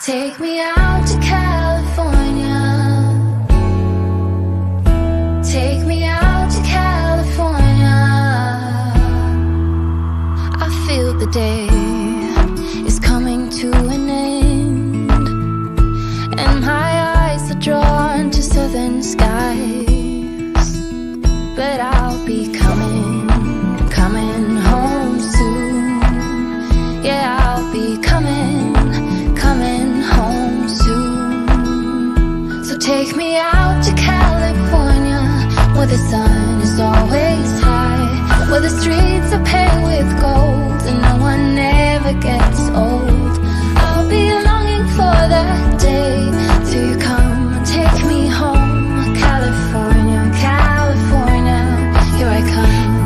Take me out to California. Take me out to California. I feel the day is coming to an end, and my eyes are drawn to southern skies. But I'll be coming home soon. Yeah, I'll be coming home soon. So take me out to California, where the sun is always high, where the streets are paved with gold and no one ever gets old. I'll be longing for that day till you come and take me home. California, California, here I come.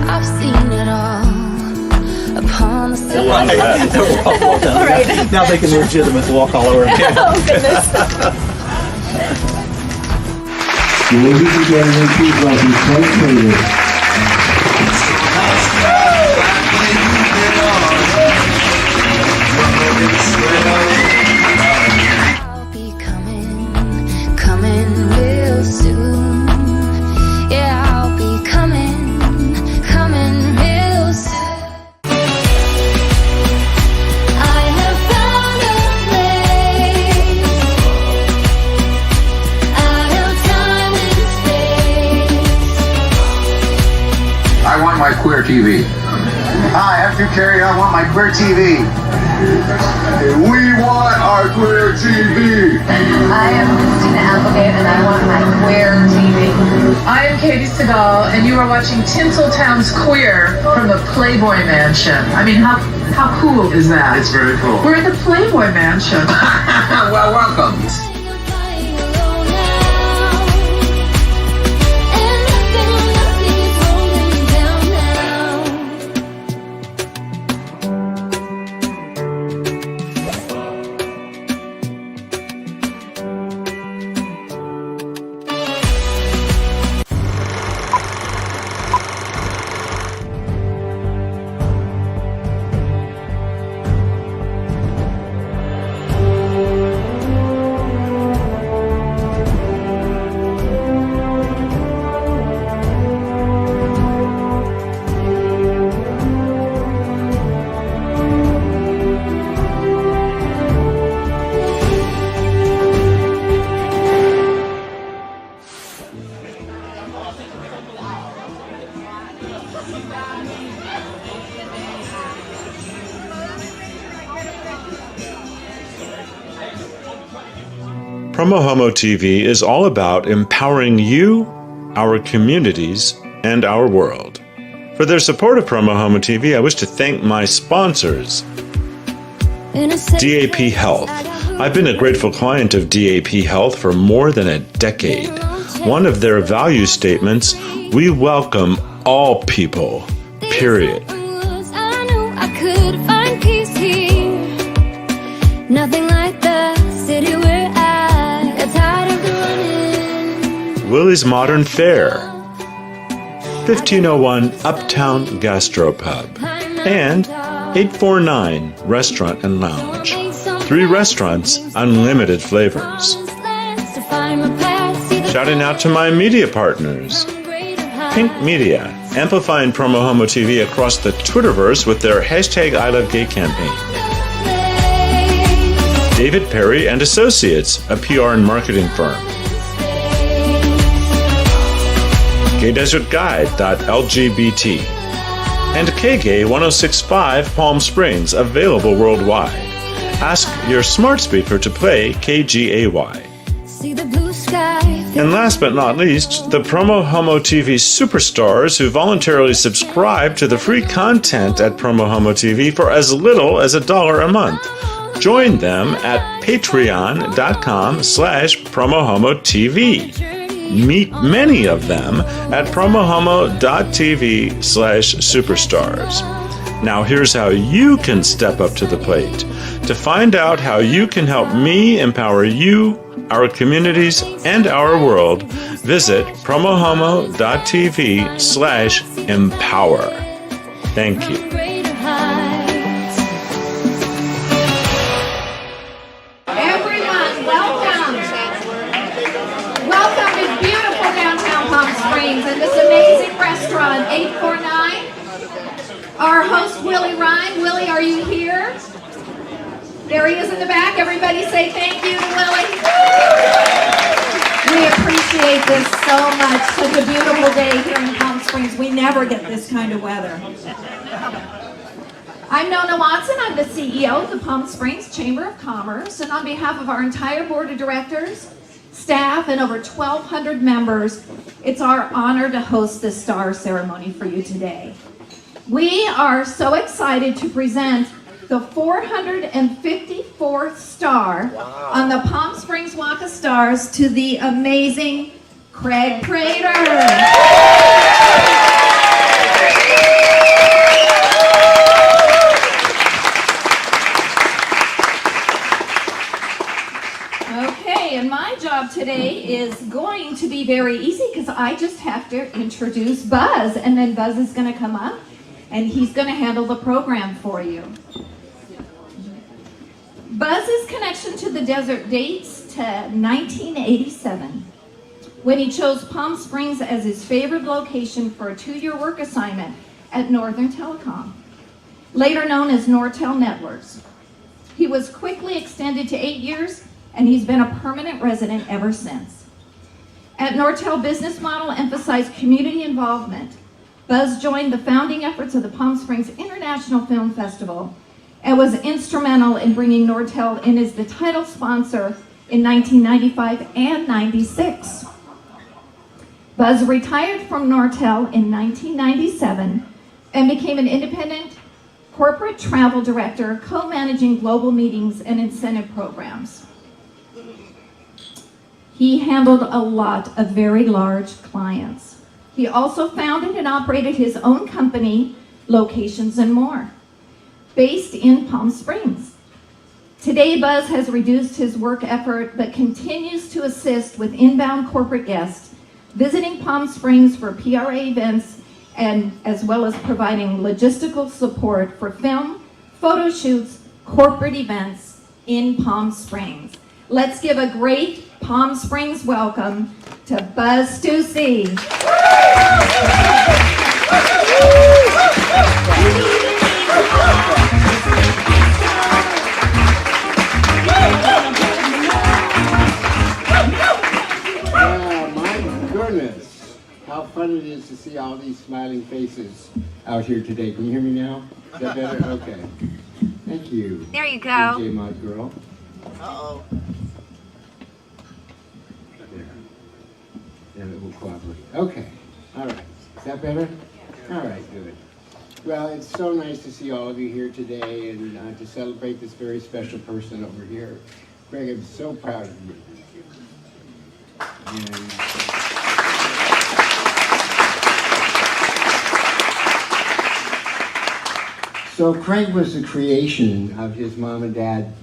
I've seen it all upon the sea. Right. Now they can legitimately walk all over again. Oh, goodness. Ladies and gentlemen, please welcome Craig Prater. I'll be coming real soon. Yeah, I'll be coming real soon. I have found a place out of time and space. I want my queer TV. Hi, I'm Drew Carey. I want my queer TV. We want our queer TV. I am Christina Applegate, and I want my queer TV. I am Katie Seagal, and you are watching Tinseltown's Queer from the Playboy Mansion. I mean, how cool is that? It's very cool. We're in the Playboy Mansion. Well, welcome. PromoHomo.TV is all about empowering you, our communities, and our world. For their support of PromoHomo.TV, I wish to thank my sponsors. DAP Health. I've been a grateful client of DAP Health for more than a decade. One of their value statements, we welcome all people, period. I knew I could find peace here. Nothing like the city where I got tired of the running. Willie's Modern Fare, 1501 Uptown Gastropub, and 849 Restaurant and Lounge. 3 restaurants, unlimited flavors. Shouting out to my media partners. Pink Media, amplifying PromoHomo.TV across the Twitterverse with their hashtag I Love Gay campaign. David Perry and Associates, a PR and marketing firm. GayDesertGuide.lgbt. And KGay 1065 Palm Springs, available worldwide. Ask your smart speaker to play KGAY. And last but not least, the PromoHomo.TV superstars who voluntarily subscribe to the free content at PromoHomo.TV for as little as $1 a month. Join them at patreon.com/PromoHomo.TV. Meet many of them at PromoHomo.TV/superstars. Now here's how you can step up to the plate. To find out how you can help me empower you, our communities, and our world, visit PromoHomo.TV/empower. Thank you. There he is in the back. Everybody say thank you to Lily. We appreciate this so much. Such a beautiful day here in Palm Springs. We never get this kind of weather. I'm Nona Watson. I'm the CEO of the Palm Springs Chamber of Commerce, and on behalf of our entire board of directors, staff, and over 1,200 members, it's our honor to host this star ceremony for you today. We are so excited to present the 454th star on the Palm Springs Walk of Stars to the amazing Craig Prater. Okay, and my job today is going to be very easy because I just have to introduce Buzz, and then Buzz is going to come up and he's going to handle the program for you. Buzz's connection to the desert dates to 1987, when he chose Palm Springs as his favorite location for a 2-year work assignment at Northern Telecom, later known as Nortel Networks. He was quickly extended to 8 years, and he's been a permanent resident ever since. At Nortel, business model emphasized community involvement. Buzz joined the founding efforts of the Palm Springs International Film Festival and was instrumental in bringing Nortel in as the title sponsor in 1995 and 96. Buzz retired from Nortel in 1997 and became an independent corporate travel director, co-managing global meetings and incentive programs. He handled a lot of very large clients. He also founded and operated his own company, Locations and More, based in Palm Springs. Today, Buzz has reduced his work effort but continues to assist with inbound corporate guests, visiting Palm Springs for PRA events, and as well as providing logistical support for film, photo shoots, corporate events in Palm Springs. Let's give a great Palm Springs welcome to Buzz Stussy. How fun it is to see all these smiling faces out here today. Can you hear me now? Is that better? Okay. Thank you. There you go. DJ Mod Girl. Uh-oh. There. And it will cooperate. Okay. All right. Is that better? All right. Good. Well, it's so nice to see all of you here today and to celebrate this very special person over here. Greg, I'm so proud of you. And so Craig was the creation of his mom and dad,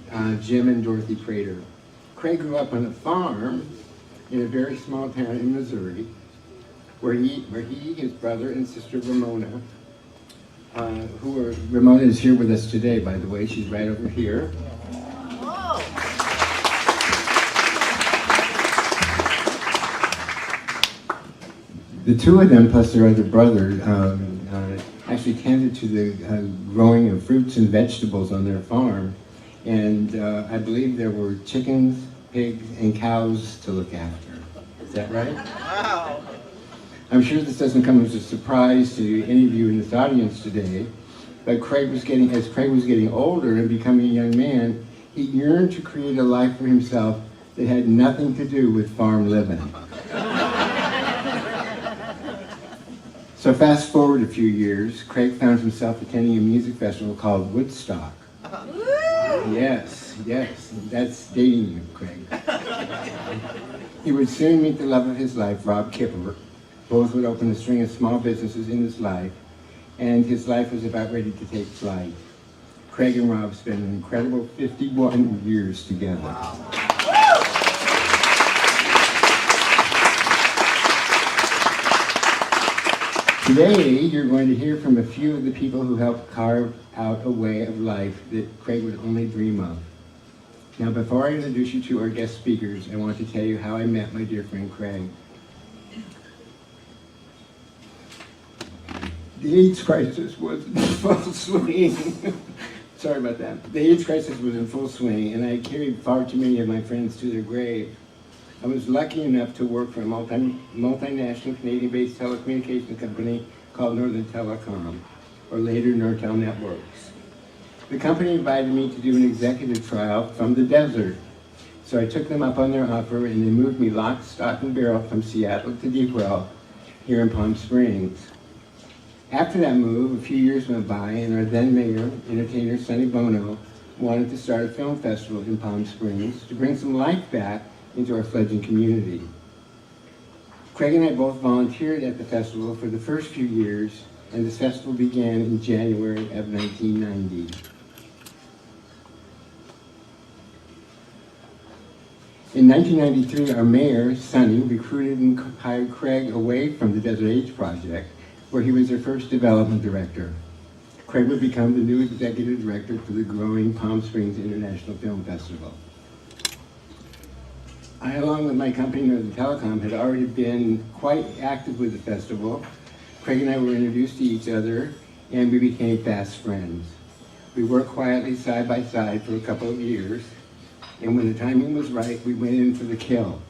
Jim and Dorothy Prater. Craig grew up on a farm in a very small town in Missouri, where he, his brother and sister Ramona, Ramona is here with us today, by the way. She's right over here. Whoa. The two of them, plus their other brother, actually tended to the growing of fruits and vegetables on their farm. And I believe there were chickens, pigs, and cows to look after. Is that right? Wow. I'm sure this doesn't come as a surprise to any of you in this audience today, but as Craig was getting older and becoming a young man, he yearned to create a life for himself that had nothing to do with farm living. So fast forward a few years, Craig found himself attending a music festival called Woodstock. Yes, that's dating you, Craig. He would soon meet the love of his life, Rob Kipper. Both would open a string of small businesses in his life, and his life was about ready to take flight. Craig and Rob spent an incredible 51 years together. Wow. Today, you're going to hear from a few of the people who helped carve out a way of life that Craig would only dream of. Now, before I introduce you to our guest speakers, I want to tell you how I met my dear friend Craig. The AIDS crisis was in full swing. Sorry about that. The AIDS crisis was in full swing, and I carried far too many of my friends to their grave. I was lucky enough to work for a multinational Canadian-based telecommunications company called Northern Telecom, or later Nortel Networks. The company invited me to do an executive trial from the desert. So I took them up on their offer, and they moved me lock, stock, and barrel from Seattle to Deepwell, here in Palm Springs. After that move, a few years went by, and our then mayor, entertainer Sonny Bono, wanted to start a film festival in Palm Springs to bring some life back into our fledgling community. Craig and I both volunteered at the festival for the first few years, and this festival began in January of 1990. In 1993, our mayor, Sonny, recruited and hired Craig away from the Desert Age Project, where he was their first development director. Craig would become the new executive director for the growing Palm Springs International Film Festival. I, along with my company, Northern Telecom, had already been quite active with the festival. Craig and I were introduced to each other, and we became fast friends. We worked quietly side by side for a couple of years, and when the timing was right, we went in for the kill.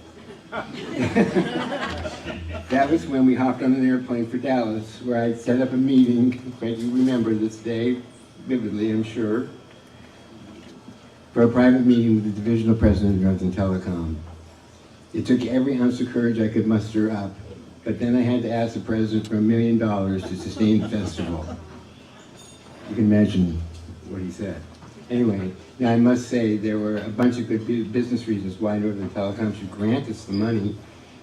That was when we hopped on an airplane for Dallas, where I set up a meeting. Craig, you remember this day vividly, I'm sure, for a private meeting with the divisional president of Northern Telecom. It took every ounce of courage I could muster up, but then I had to ask the president for $1 million to sustain the festival. You can imagine what he said. Anyway, now I must say there were a bunch of good business reasons why Northern Telecom should grant us the money,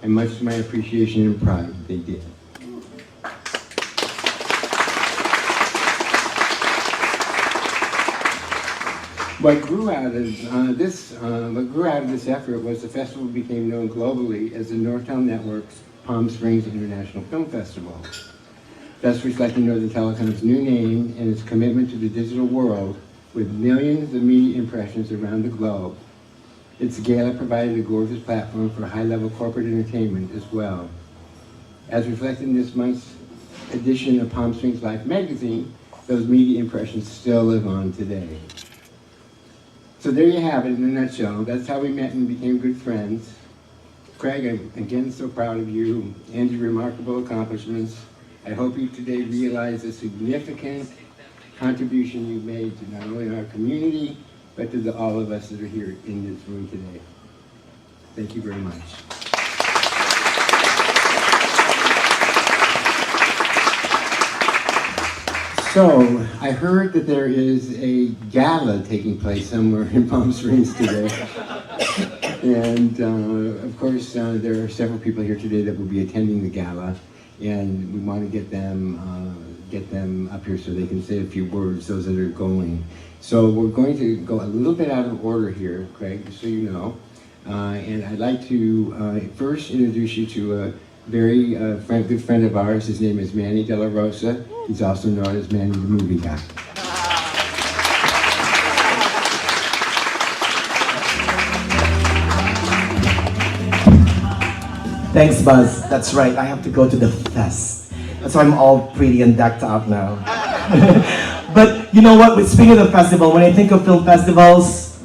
and much to my appreciation and pride, they did. What grew out of this effort was the festival became known globally as the Nortel Network's Palm Springs International Film Festival, thus reflecting Northern Telecom's new name and its commitment to the digital world with millions of media impressions around the globe. Its gala provided a gorgeous platform for high-level corporate entertainment as well. As reflected in this month's edition of Palm Springs Life magazine, those media impressions still live on today. So there you have it in a nutshell. That's how we met and became good friends. Craig, I'm again so proud of you and your remarkable accomplishments. I hope you today realize the significant contribution you've made to not only our community, but to all of us that are here in this room today. Thank you very much. So, I heard that there is a gala taking place somewhere in Palm Springs today. And of course, there are several people here today that will be attending the gala, and we want to get them up here so they can say a few words, those that are going. So we're going to go a little bit out of order here, Craig, just so you know. And I'd like to first introduce you to a very good friend of ours. His name is Manny De La Rosa. He's also known as Manny the Movie Guy. Thanks, Buzz. That's right, I have to go to the fest. That's why I'm all pretty and decked out now. But you know what, speaking of the festival, when I think of film festivals,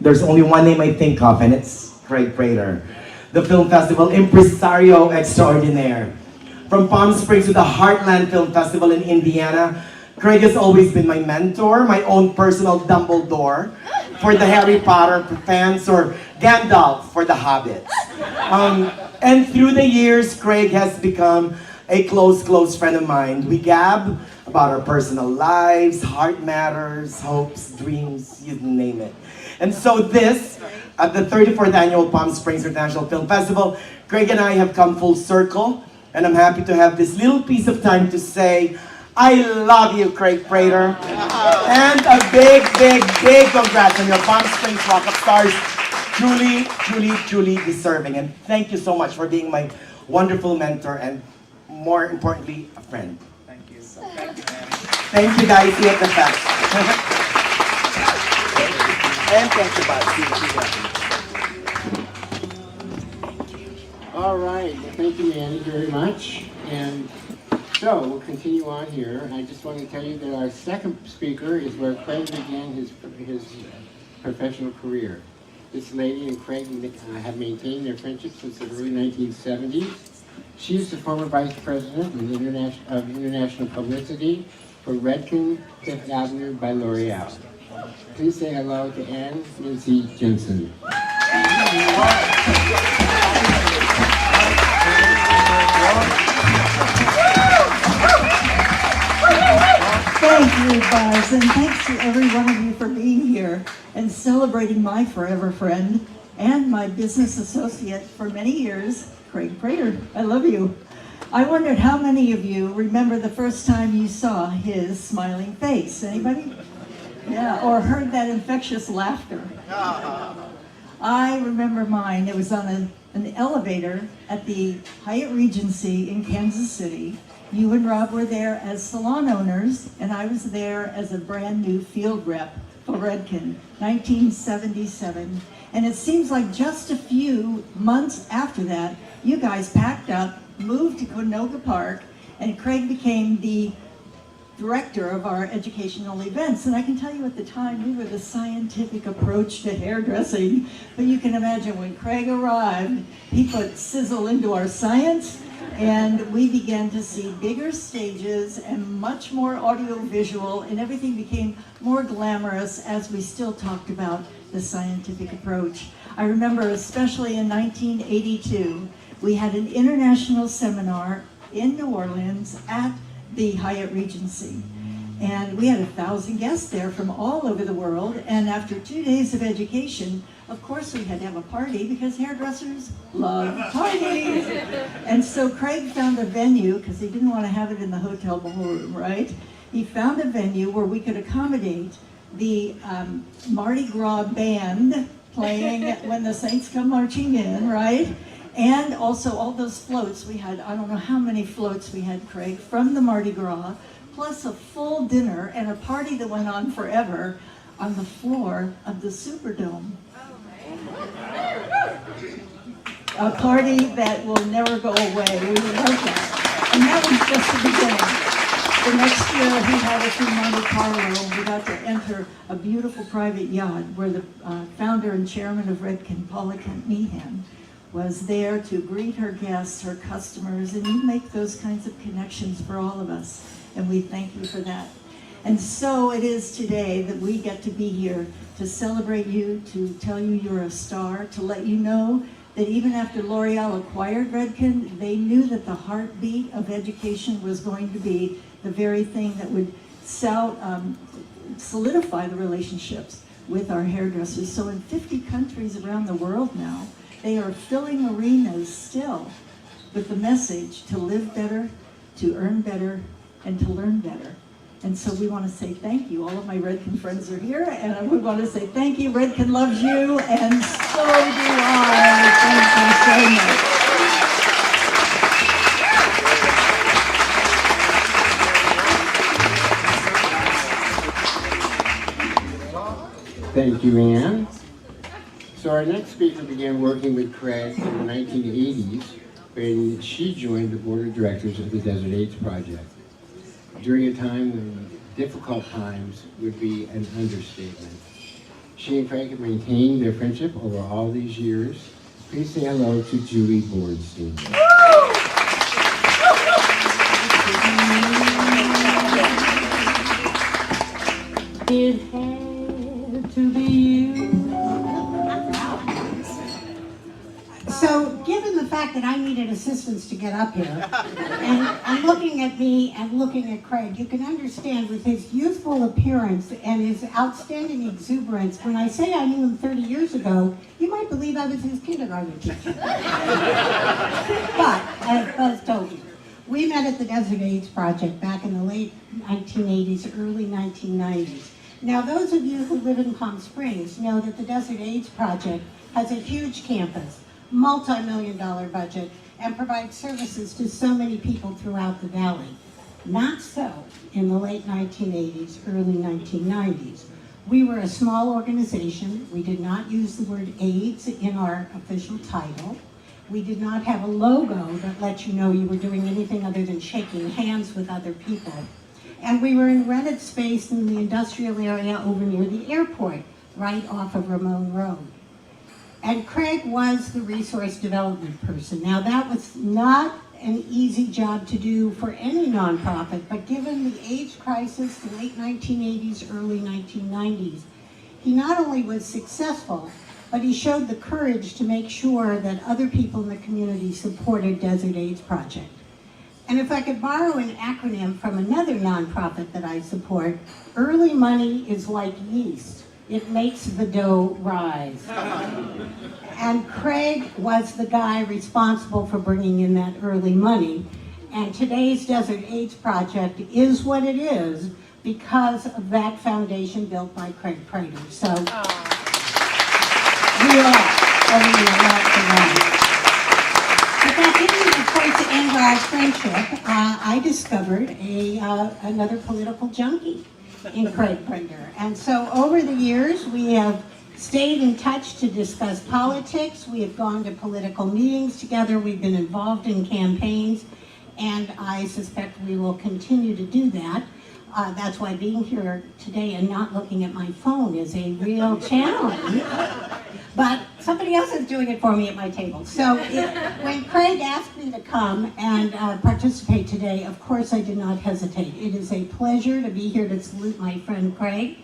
there's only one name I think of, and it's Craig Prater. The film festival impresario extraordinaire. From Palm Springs to the Heartland Film Festival in Indiana, Craig has always been my mentor, my own personal Dumbledore for the Harry Potter fans, or Gandalf for the Hobbits. And through the years, Craig has become a close friend of mine. We gab about our personal lives, heart matters, hopes, dreams, you name it. And so this, at the 34th Annual Palm Springs International Film Festival, Craig and I have come full circle, and I'm happy to have this little piece of time to say, I love you, Craig Prater. And a big congrats on your Palm Springs Rock of Stars. Truly deserving. And thank you so much for being my wonderful mentor and, more importantly, a friend. Thank you. Thank you, guys. See you at the fest. And thank you, Buzz. All right, thank you, Manny, very much. And So we'll continue on here. And I just want to tell you that our second speaker is where Craig began his professional career. This lady and Craig have maintained their friendship since the early 1970s. She is the former Vice President of International Publicity for Redken Fifth Avenue by L'Oreal. Please say hello to Anne Nancy Jensen. Thank you, Buzz, and thanks to every one of you for being here and celebrating my forever friend and my business associate for many years, Craig Prater. I love you. I wondered how many of you remember the first time you saw his smiling face. Anybody? Yeah, or heard that infectious laughter. I remember mine. It was on an elevator at the Hyatt Regency in Kansas City. You and Rob were there as salon owners, and I was there as a brand new field rep for Redken, 1977. And it seems like just a few months after that, you guys packed up, moved to Canoga Park, and Craig became the director of our educational events. And I can tell you at the time, we were the scientific approach to hairdressing. But you can imagine when Craig arrived, he put sizzle into our science, and we began to see bigger stages and much more audio-visual, and everything became more glamorous as we still talked about the scientific approach. I remember especially in 1982, we had an international seminar in New Orleans at the Hyatt Regency. And we had 1,000 guests there from all over the world. And after 2 days of education, of course we had to have a party because hairdressers love parties. And so Craig found a venue, because he didn't want to have it in the hotel ballroom, right? He found a venue where we could accommodate the Mardi Gras band playing when the Saints come marching in, right? And also all those floats. We had, I don't know how many floats we had, Craig, from the Mardi Gras, plus a full dinner and a party that went on forever on the floor of the Superdome. A party that will never go away. We love that. And that was just the beginning. The next year he had us in Monte Carlo. We got to enter a beautiful private yacht where the founder and chairman of Redken, Paula Kent Meehan, was there to greet her guests, her customers, and you make those kinds of connections for all of us. And we thank you for that. And so it is today that we get to be here to celebrate you, to tell you you're a star, to let you know that even after L'Oreal acquired Redken, they knew that the heartbeat of education was going to be the very thing that would solidify the relationships with our hairdressers. So in 50 countries around the world now, they are filling arenas still with the message to live better, to earn better, and to learn better. And so we want to say thank you. All of my Redken friends are here, and we want to say thank you. Redken loves you, and so do I. Thank you so much. Thank you, Anne. So our next speaker began working with Craig in the 1980s when she joined the board of directors of the Desert AIDS Project. During a time when difficult times would be an understatement. She and Craig have maintained their friendship over all these years. Please say hello to Julie Bornstein. It had to be you. So, given the fact that I needed assistance to get up here, and looking at me and looking at Craig, you can understand with his youthful appearance and his outstanding exuberance, when I say I knew him 30 years ago, you might believe I was his kindergarten teacher. But, as Buzz told you, we met at the Desert AIDS Project back in the late 1980s, early 1990s. Now, those of you who live in Palm Springs know that the Desert AIDS Project has a huge campus, multi-million-dollar budget, and provides services to so many people throughout the valley. Not so in the late 1980s, early 1990s. We were a small organization. We did not use the word AIDS in our official title. We did not have a logo that let you know you were doing anything other than shaking hands with other people. And we were in rented space in the industrial area over near the airport, right off of Ramon Road. And Craig was the resource development person. Now that was not an easy job to do for any nonprofit, but given the AIDS crisis, the late 1980s, early 1990s, he not only was successful, but he showed the courage to make sure that other people in the community supported Desert AIDS Project. And if I could borrow an acronym from another nonprofit that I support, early money is like yeast. It makes the dough rise. And Craig was the guy responsible for bringing in that early money. And today's Desert AIDS Project is what it is because of that foundation built by Craig Prater. So we all owe you a lot for that. But that didn't, of course, end our friendship. I discovered another political junkie in Craig Prater. And so over the years, we have stayed in touch to discuss politics. We have gone to political meetings together. We've been involved in campaigns, and I suspect we will continue to do that. That's why being here today and not looking at my phone is a real challenge. But somebody else is doing it for me at my table. So when Craig asked me to come and participate today, of course I did not hesitate. It is a pleasure to be here to salute my friend Craig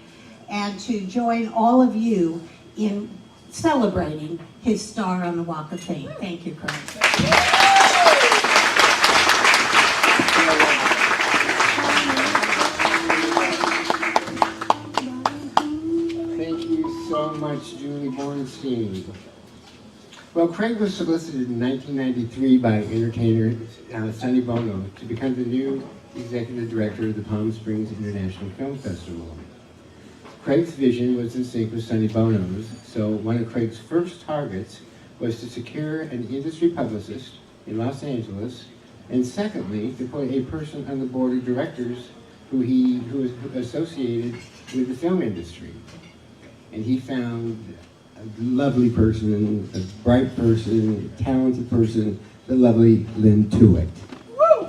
and to join all of you in celebrating his star on the Walk of Fame. Thank you, Craig. So much, Julie Bornstein. Well, Craig was solicited in 1993 by entertainer Sonny Bono to become the new executive director of the Palm Springs International Film Festival. Craig's vision was in sync with Sonny Bono's, so one of Craig's first targets was to secure an industry publicist in Los Angeles, and secondly, to put a person on the board of directors who was associated with the film industry. And he found a lovely person, a bright person, a talented person, the lovely Lynn Tuitt. Woo!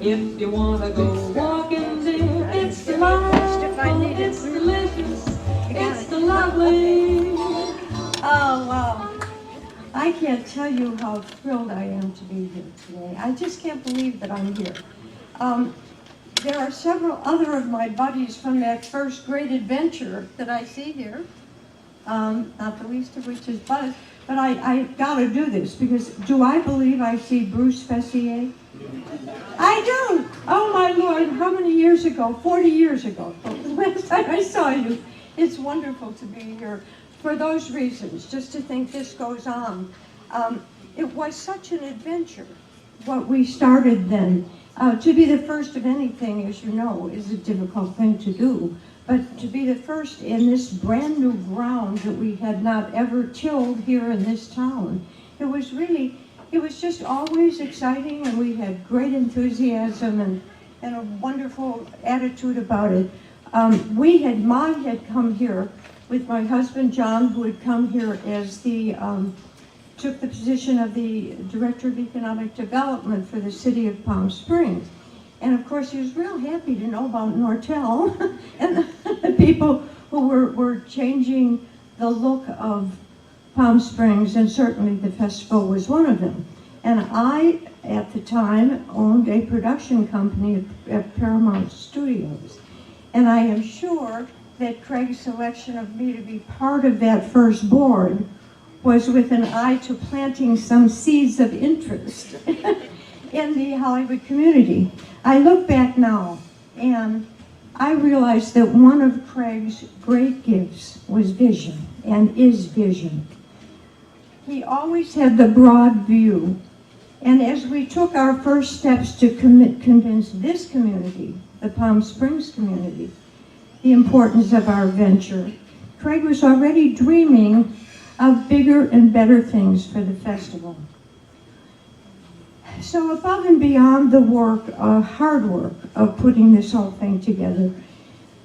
If you wanna go walking there, it's delightful, it's delicious, it's the lovely. Oh, wow. I can't tell you how thrilled I am to be here today. I just can't believe that I'm here. There are several other of my buddies from that first great adventure that I see here, not the least of which is Buzz, but I gotta do this because do I believe I see Bruce Fessier? I do! Oh my Lord, how many years ago? 40 years ago, the last time I saw you. It's wonderful to be here. For those reasons, just to think this goes on. It was such an adventure, what we started then. To be the first of anything, as you know, is a difficult thing to do. But to be the first in this brand new ground that we had not ever tilled here in this town, it was just always exciting, and we had great enthusiasm and a wonderful attitude about it. Mom had come here with my husband, John, who had come here as took the position of the Director of Economic Development for the city of Palm Springs. And of course, he was real happy to know about Nortel and the people who were changing the look of Palm Springs, and certainly the festival was one of them. And I, at the time, owned a production company at Paramount Studios. And I am sure that Craig's selection of me to be part of that first board was with an eye to planting some seeds of interest in the Hollywood community. I look back now and I realize that one of Craig's great gifts was vision, and is vision. He always had the broad view, and as we took our first steps to convince this community, the Palm Springs community, the importance of our venture, Craig was already dreaming of bigger and better things for the festival. So above and beyond the work, hard work of putting this whole thing together,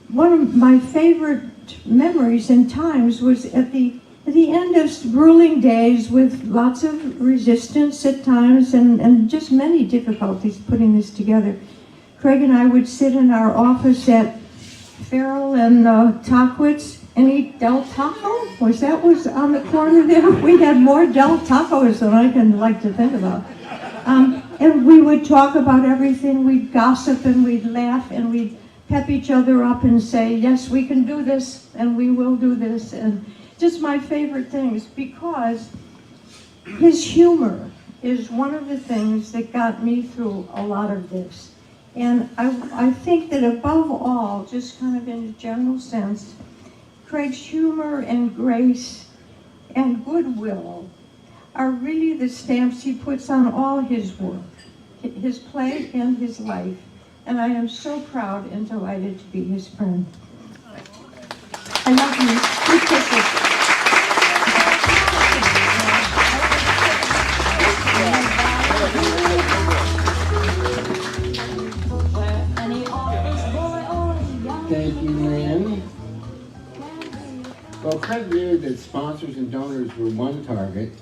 one of my favorite memories and times was at the end of grueling days with lots of resistance at times and just many difficulties putting this together. Craig and I would sit in our office at Farrell and Tockwitz and eat Del Taco. Was on the corner there? We had more Del Tacos than I can like to think about. And we would talk about everything. We'd gossip and we'd laugh and we'd pep each other up and say, yes, we can do this and we will do this. And just my favorite things, because his humor is one of the things that got me through a lot of this. And I think that above all, just kind of in a general sense, Craig's humor and grace and goodwill are really the stamps he puts on all his work, his play and his life. And I am so proud and delighted to be his friend. I love you. Big kisses. Thank you, Lynn. Well, Craig knew that sponsors and donors were one target,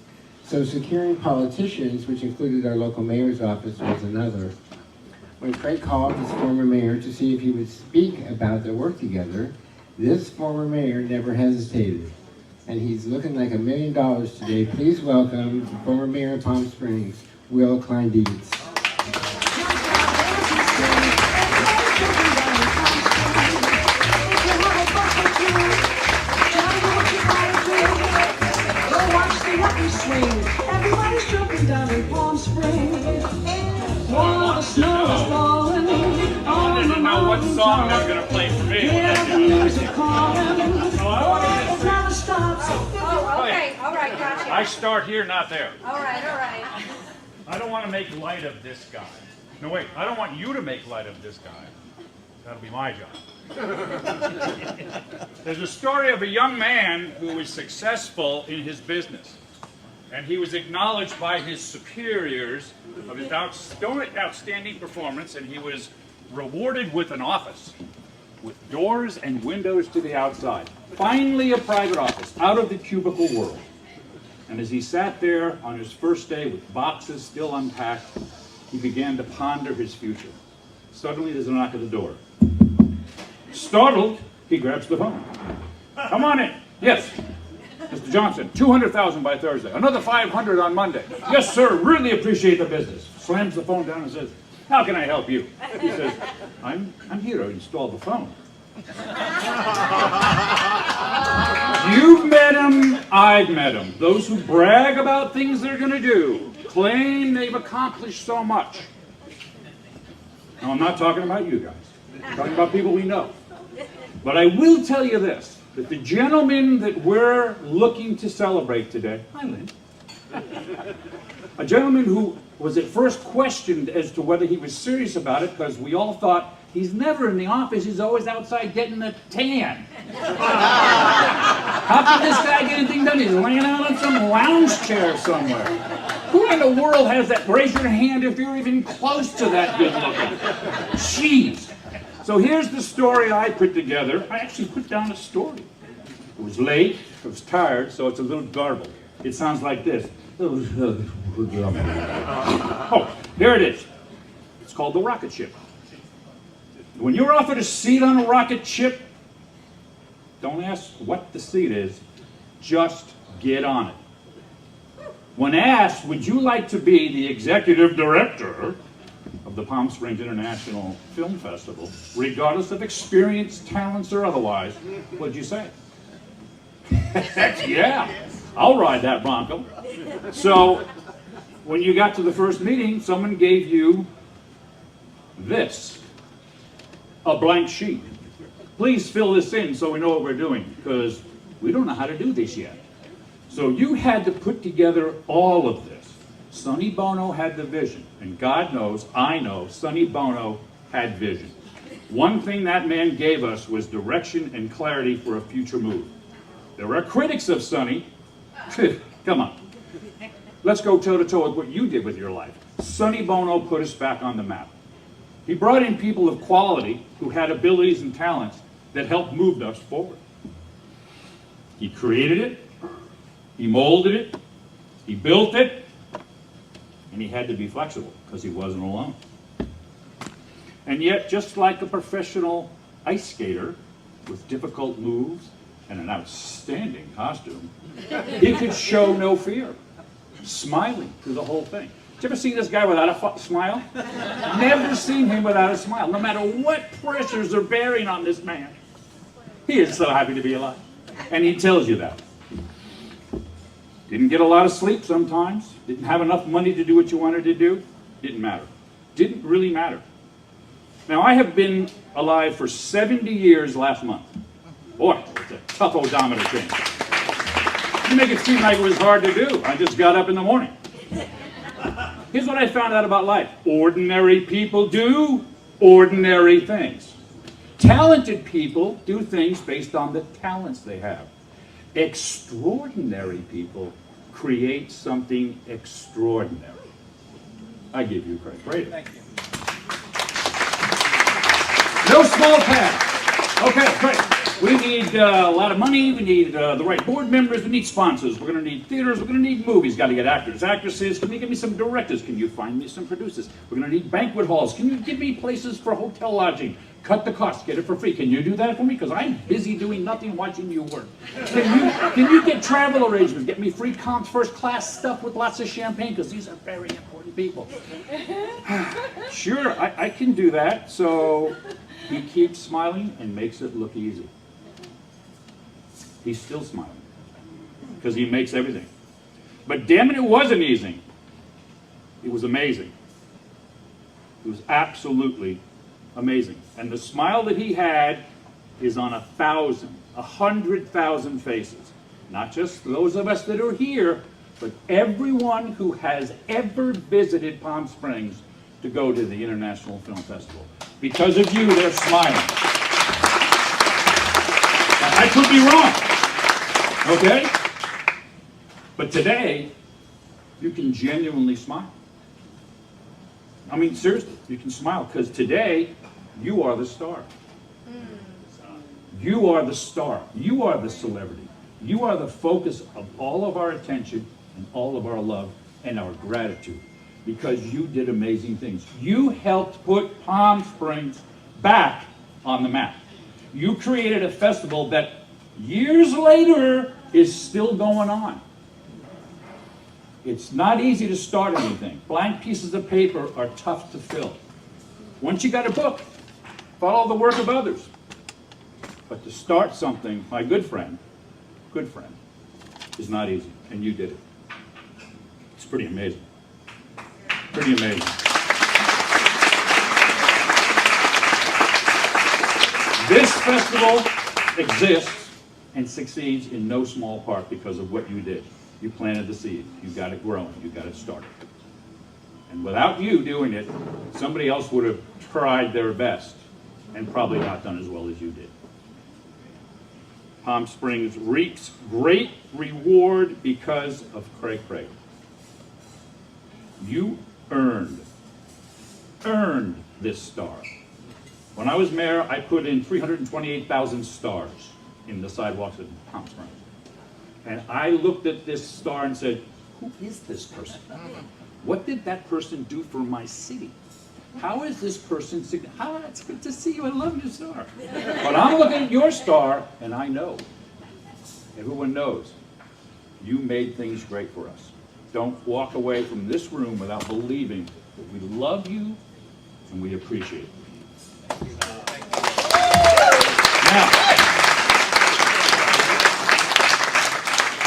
so securing politicians, which included our local mayor's office, was another. When Craig called his former mayor to see if he would speak about their work together, this former mayor never hesitated. And he's looking like $1 million today. Please welcome the former mayor of Palm Springs, Will Klein-Dietz. Everybody's jumping down in Palm Springs while the snow is falling on the mountain. What song they're going to play for me? Yeah, the music calling. It never stops. Oh, okay. All right, gotcha. I start here, not there. All right, all right. I don't want to make light of this guy. No, wait. I don't want you to make light of this guy. That'll be my job. There's a story of a young man who was successful in his business. And he was acknowledged by his superiors of his outstanding performance, and he was rewarded with an office with doors and windows to the outside. Finally a private office, out of the cubicle world. And as he sat there on his first day with boxes still unpacked, he began to ponder his future. Suddenly there's a knock at the door. Startled, he grabs the phone. Come on in. Yes. Mr. Johnson, 200,000 by Thursday. Another 500 on Monday. Yes, sir. Really appreciate the business. Slams the phone down and says, how can I help you? He says, I'm here to install the phone. You've met him. I've met him. Those who brag about things they're going to do, claim they've accomplished so much. Now, I'm not talking about you guys. I'm talking about people we know. But I will tell you this. That the gentleman that we're looking to celebrate today, hi Lynn, a gentleman who was at first questioned as to whether he was serious about it, because we all thought, he's never in the office, he's always outside getting a tan. How can this guy get anything done? He's laying out on some lounge chair somewhere. Who in the world has that? Raise your hand if you're even close to that good looking. Jeez. So here's the story I put together. I actually put down a story. It was late, I was tired, so it's a little garbled. It sounds like this. Oh, there it is. It's called the rocket ship. When you're offered a seat on a rocket ship, don't ask what the seat is, just get on it. When asked, would you like to be the executive director of the Palm Springs International Film Festival, regardless of experience, talents, or otherwise, what'd you say? Heck yeah, I'll ride that Bronco. So, when you got to the first meeting, someone gave you this, a blank sheet. Please fill this in so we know what we're doing, because we don't know how to do this yet. So you had to put together all of this. Sonny Bono had the vision, and God knows, I know, Sonny Bono had vision. One thing that man gave us was direction and clarity for a future move. There are critics of Sonny. Come on. Let's go toe-to-toe with what you did with your life. Sonny Bono put us back on the map. He brought in people of quality who had abilities and talents that helped move us forward. He created it, he molded it, he built it, and he had to be flexible because he wasn't alone. And yet, just like a professional ice skater with difficult moves and an outstanding costume, he could show no fear, smiling through the whole thing. Did you ever see this guy without a smile? Never seen him without a smile. No matter what pressures are bearing on this man, he is so happy to be alive. And he tells you that. Didn't get a lot of sleep sometimes. Didn't have enough money to do what you wanted to do. Didn't matter. Didn't really matter. Now, I have been alive for 70 years last month. Boy, it's a tough odometer change. You make it seem like it was hard to do. I just got up in the morning. Here's what I found out about life. Ordinary people do ordinary things. Talented people do things based on the talents they have. Extraordinary people create something extraordinary. I give you Craig Prater. Thank you. No small task. Okay, great. We need a lot of money. We need the right board members. We need sponsors. We're going to need theaters. We're going to need movies. Got to get actors, actresses. Can you give me some directors? Can you find me some producers? We're going to need banquet halls. Can you give me places for hotel lodging? Cut the cost. Get it for free. Can you do that for me? Because I'm busy doing nothing watching you work. Can you get travel arrangements? Get me free comps, first class stuff with lots of champagne? Because these are very important people. Sure, I can do that. So he keeps smiling and makes it look easy. He's still smiling because he makes everything. But damn it, it wasn't easy. It was amazing. It was absolutely amazing. And the smile that he had is on 100,000 faces. Not just those of us that are here, but everyone who has ever visited Palm Springs to go to the International Film Festival. Because of you, they're smiling. Now, I could be wrong. Okay? But today, you can genuinely smile. I mean, seriously, you can smile because today, you are the star. You are the star. You are the celebrity. You are the focus of all of our attention and all of our love and our gratitude because you did amazing things. You helped put Palm Springs back on the map. You created a festival that years later is still going on. It's not easy to start anything. Blank pieces of paper are tough to fill. Once you got a book, follow the work of others. But to start something, my good friend, is not easy, and you did it. It's pretty amazing. Pretty amazing. This festival exists and succeeds in no small part because of what you did. You planted the seed. You got it growing. You got it started. And without you doing it, somebody else would have tried their best and probably not done as well as you did. Palm Springs reaps great reward because of Craig Prater. You earned this star. When I was mayor, I put in 328,000 stars in the sidewalks of Palm Springs. And I looked at this star and said, who is this person? What did that person do for my city? How is this person, it's good to see you, I love your star. But I'm looking at your star, and I know, everyone knows, you made things great for us. Don't walk away from this room without believing that we love you and we appreciate you. Now,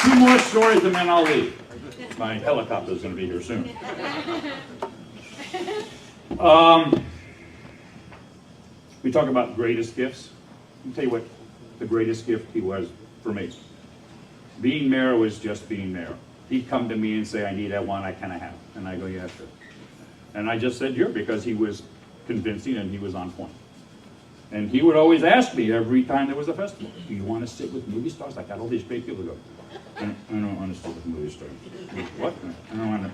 2 more stories and then I'll leave. My helicopter is going to be here soon. We talk about greatest gifts. I'll tell you what the greatest gift he was for me. Being mayor was just being mayor. He'd come to me and say, I need that one, I kind of have. And I go, yeah, sure. And I just said, sure, because he was convincing and he was on point. And he would always ask me every time there was a festival, do you want to sit with movie stars? I got all these great people to go. I don't want to sit with movie stars. What? I don't want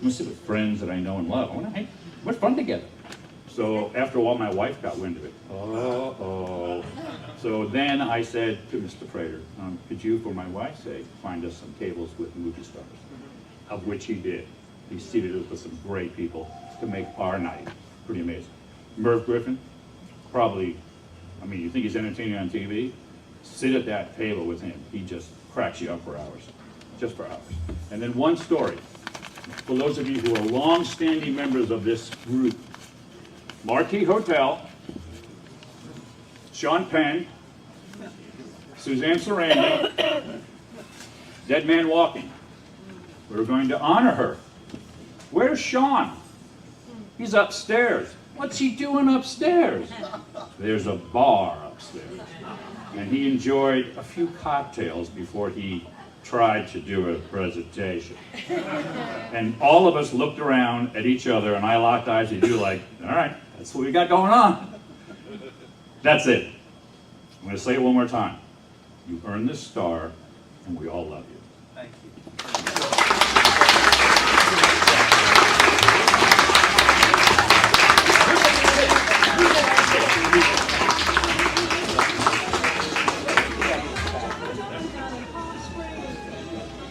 to sit with friends that I know and love. I want to hang. We're fun together. So after a while, my wife got wind of it. Uh-oh. So then I said to Mr. Prater, could you, for my wife's sake, find us some tables with movie stars? Of which he did. He seated us with some great people to make our night pretty amazing. Merv Griffin, probably, I mean, you think he's entertaining on TV? Sit at that table with him. He just cracks you up for hours, just for hours. And then one story, for those of you who are long-standing members of this group. Marquee Hotel, Sean Penn, Suzanne Sarandon, Dead Man Walking. We're going to honor her. Where's Sean? He's upstairs. What's he doing upstairs? There's a bar upstairs. And he enjoyed a few cocktails before he tried to do a presentation. And all of us looked around at each other, and I locked eyes with you like, all right, that's what we got going on. That's it. I'm going to say it one more time. You earned this star, and we all love you. Thank you.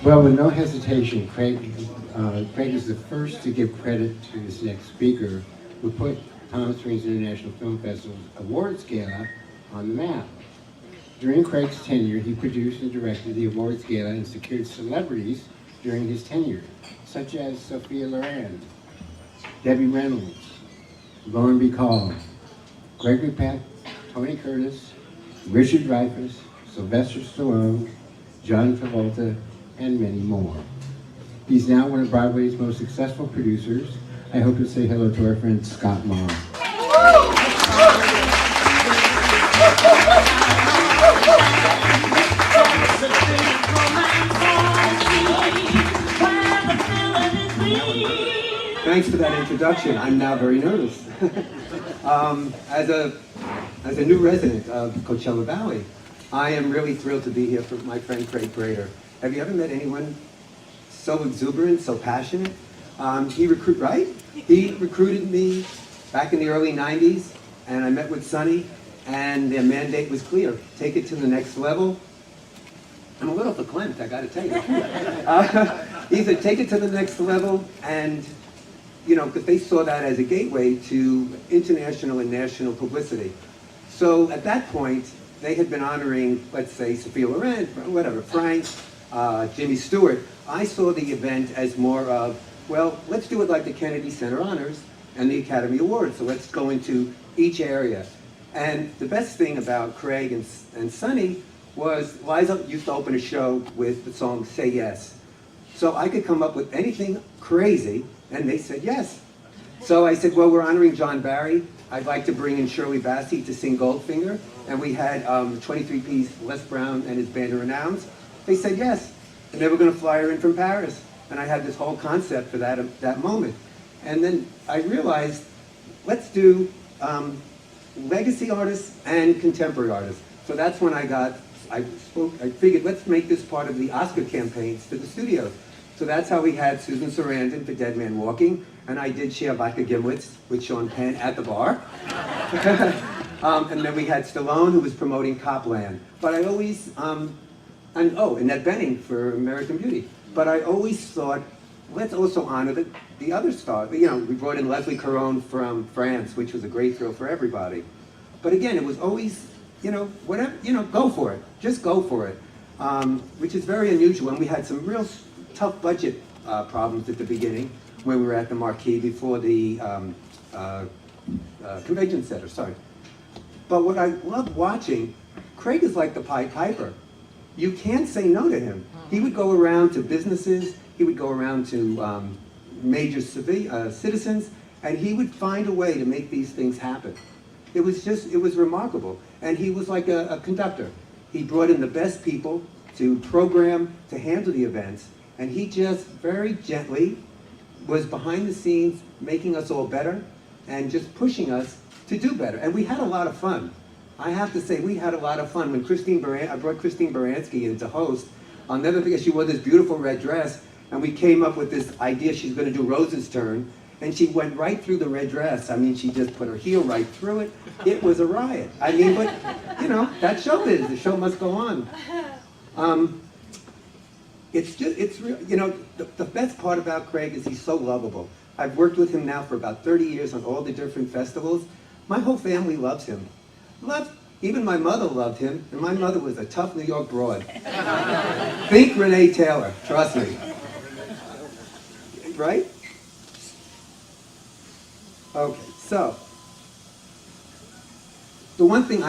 Well, with no hesitation, Craig is the first to give credit to this next speaker who put Palm Springs International Film Festival's awards gala on the map. During Craig's tenure, he produced and directed the awards gala and secured celebrities during his tenure, such as Sophia Loren, Debbie Reynolds, Lauren Bacall, Gregory Peck, Tony Curtis, Richard Dreyfuss, Sylvester Stallone, John Travolta, and many more. He's now one of Broadway's most successful producers. I hope to say hello to our friend Scott Maher. Thanks for that introduction. I'm now very nervous. As a new resident of Coachella Valley, I am really thrilled to be here for my friend Craig Prater. Have you ever met anyone so exuberant, so passionate? He recruited me back in the early 90s, and I met with Sonny, and their mandate was clear. Take it to the next level. I'm a little verklempt, I gotta tell you. He said, take it to the next level, and, you know, because they saw that as a gateway to international and national publicity. So at that point, they had been honoring, let's say, Sophia Loren, whatever, Frank, Jimmy Stewart. I saw the event as more of, well, let's do it like the Kennedy Center Honors and the Academy Awards. So let's go into each area. And the best thing about Craig and Sonny was Liza used to open a show with the song Say Yes. So I could come up with anything crazy, and they said yes. So I said, well, we're honoring John Barry. I'd like to bring in Shirley Bassey to sing Goldfinger. And we had 23-piece Les Brown and his Band of Renowned. They said yes, and they were going to fly her in from Paris. And I had this whole concept for that moment. And then I realized, let's do legacy artists and contemporary artists. So that's when I figured, let's make this part of the Oscar campaigns to the studios. So that's how we had Susan Sarandon for Dead Man Walking, and I did share vodka gimlets with Sean Penn at the bar. And then we had Stallone, who was promoting Copland. But I always, and Annette Bening for American Beauty. But I always thought, let's also honor the other stars. You know, we brought in Leslie Caron from France, which was a great thrill for everybody. But again, it was always, you know, whatever, you know, go for it. Just go for it. Which is very unusual. And we had some real tough budget problems at the beginning when we were at the Marquee before the convention center, sorry. But what I love watching, Craig is like the Pied Piper. You can't say no to him. He would go around to businesses, he would go around to major citizens, and he would find a way to make these things happen. It was remarkable. And he was like a conductor. He brought in the best people to program, to handle the events, and he just very gently was behind the scenes making us all better and just pushing us to do better. And we had a lot of fun. I have to say, we had a lot of fun. When I brought Christine Baranski in to host, I'll never forget, she wore this beautiful red dress, and we came up with this idea she's going to do Rose's turn, and she went right through the red dress. I mean, she just put her heel right through it. It was a riot. I mean, but, you know, that's showbiz. The show must go on. It's real, you know, the best part about Craig is he's so lovable. I've worked with him now for about 30 years on all the different festivals. My whole family loves him. Even my mother loved him, and my mother was a tough New York broad. Think Renee Taylor, trust me. Right? Okay, so the one thing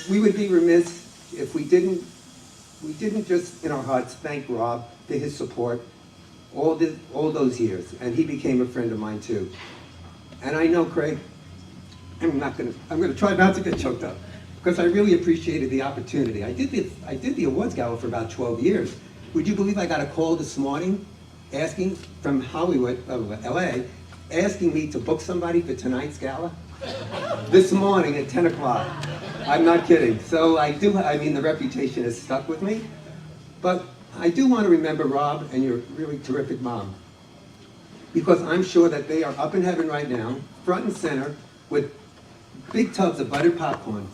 we would be remiss if we didn't just in our hearts thank Rob for his support all those years, and he became a friend of mine too. And I know, Craig, I'm gonna try not to get choked up, because I really appreciated the opportunity. I did the awards gala for about 12 years. Would you believe I got a call this morning asking from Hollywood, LA, asking me to book somebody for tonight's gala? This morning at 10 o'clock. I'm not kidding. So I mean, the reputation has stuck with me. But I do want to remember Rob and your really terrific mom, because I'm sure that they are up in heaven right now, front and center, with big tubs of buttered popcorn,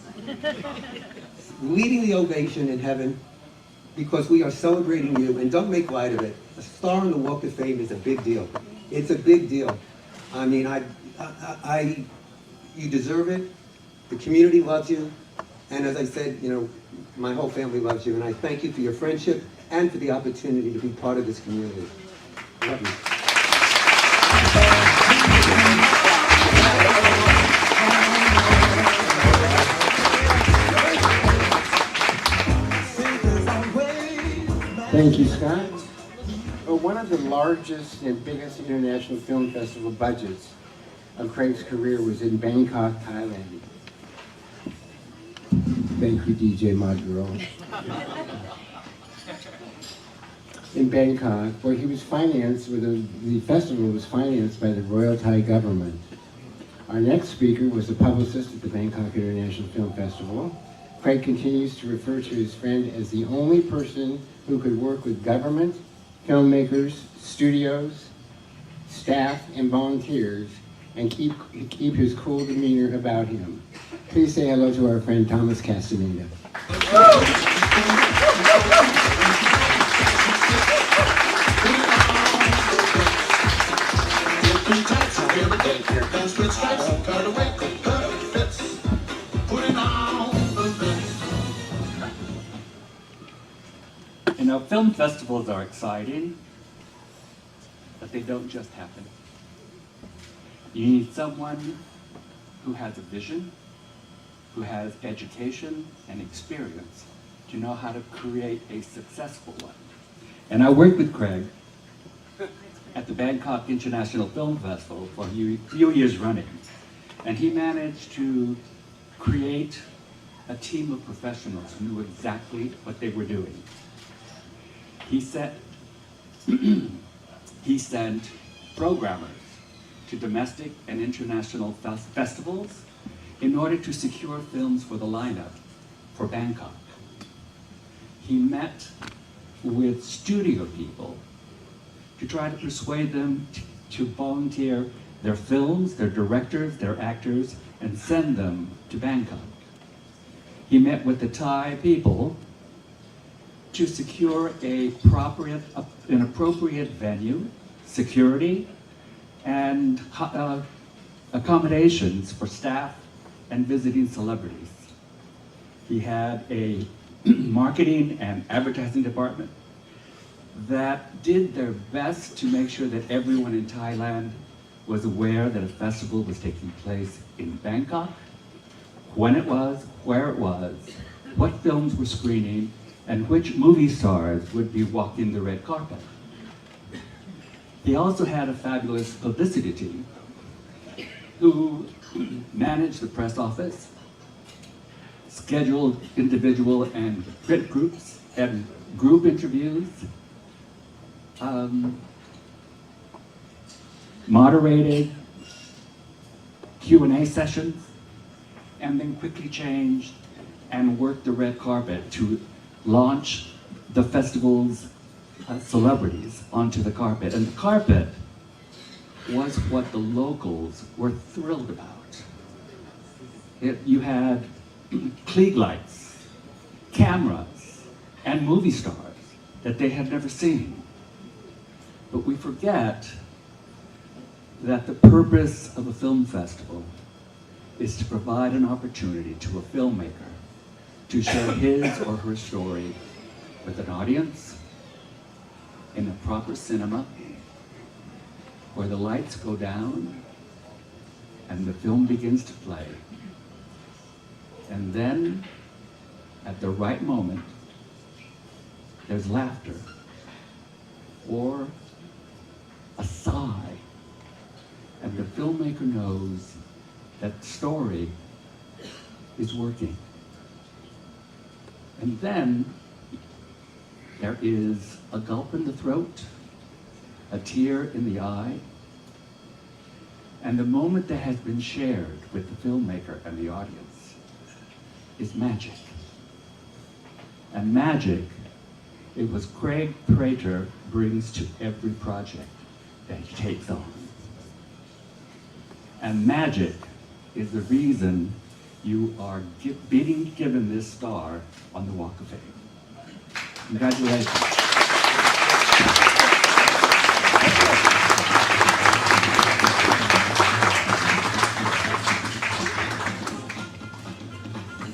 leading the ovation in heaven, because we are celebrating you, and don't make light of it. A star on the Walk of Fame is a big deal. It's a big deal. I mean, you deserve it. The community loves you. And as I said, you know, my whole family loves you. And I thank you for your friendship and for the opportunity to be part of this community. Love you. Thank you, Scott. Well, one of the largest and biggest international film festival budgets of Craig's career was in Bangkok, Thailand. Thank you, DJ Maduro. In Bangkok, where he was financed, where the festival was financed by the Royal Thai government. Our next speaker was a publicist at the Bangkok International Film Festival. Craig continues to refer to his friend as the only person who could work with government, filmmakers, studios, staff, and volunteers, and keep his cool demeanor about him. Please say hello to our friend Thomas Castaneda. You know, film festivals are exciting, but they don't just happen. You need someone who has a vision, who has education and experience to know how to create a successful one. And I worked with Craig at the Bangkok International Film Festival for a few years running, and he managed to create a team of professionals who knew exactly what they were doing. He sent programmers to domestic and international festivals in order to secure films for the lineup for Bangkok. He met with studio people to try to persuade them to volunteer their films, their directors, their actors, and send them to Bangkok. He met with the Thai people to secure an appropriate venue, security, and accommodations for staff and visiting celebrities. He had a marketing and advertising department that did their best to make sure that everyone in Thailand was aware that a festival was taking place in Bangkok, when it was, where it was, what films were screening, and which movie stars would be walking the red carpet. He also had a fabulous publicity team who managed the press office, scheduled individual and print groups, and group interviews, moderated Q&A sessions, and then quickly changed and worked the red carpet to launch the festival's celebrities onto the carpet. And the carpet was what the locals were thrilled about. You had Klieg lights, cameras, and movie stars that they had never seen. But we forget that the purpose of a film festival is to provide an opportunity to a filmmaker to share his or her story with an audience in a proper cinema where the lights go down and the film begins to play. And then, at the right moment, there's laughter or a sigh, and the filmmaker knows that the story is working. And then there is a gulp in the throat, a tear in the eye, and the moment that has been shared with the filmmaker and the audience is magic. And magic, it was Craig Prater brings to every project that he takes on. And magic is the reason you are being given this star on the Walk of Fame. Congratulations.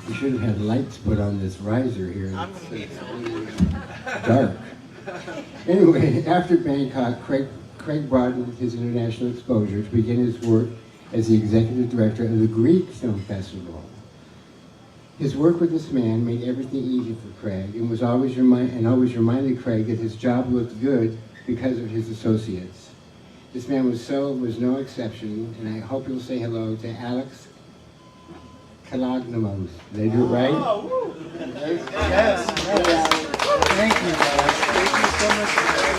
We should have had lights put on this riser here. It's dark. Anyway, after Bangkok, Craig broadened his international exposure to begin his work as the executive director of the Greek Film Festival. His work with this man made everything easy for Craig and always reminded Craig that his job looked good because of his associates. This man was no exception, and I hope you'll say hello to Alex Kalagnomos. Did I do it right? Oh, yes. Thank you, guys. Thank you so much for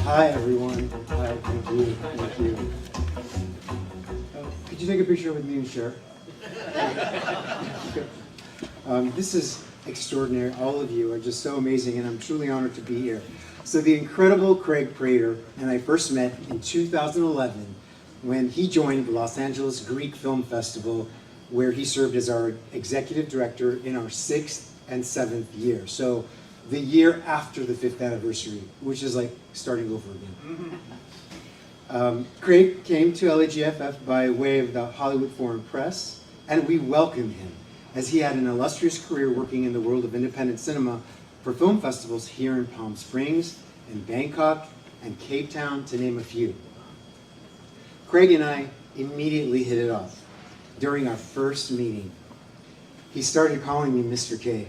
Hi, everyone. Hi, thank you. Thank you. Could you take a picture with me and share? This is extraordinary. All of you are just so amazing, and I'm truly honored to be here. So the incredible Craig Prater and I first met in 2011 when he joined the Los Angeles Greek Film Festival, where he served as our executive director in our 6th and 7th year. So the year after the 5th anniversary, which is like starting over again. Craig came to LAGFF by way of the Hollywood Foreign Press, and we welcomed him, as he had an illustrious career working in the world of independent cinema for film festivals here in Palm Springs, in Bangkok, and Cape Town, to name a few. Craig and I immediately hit it off. During our first meeting, he started calling me Mr. K.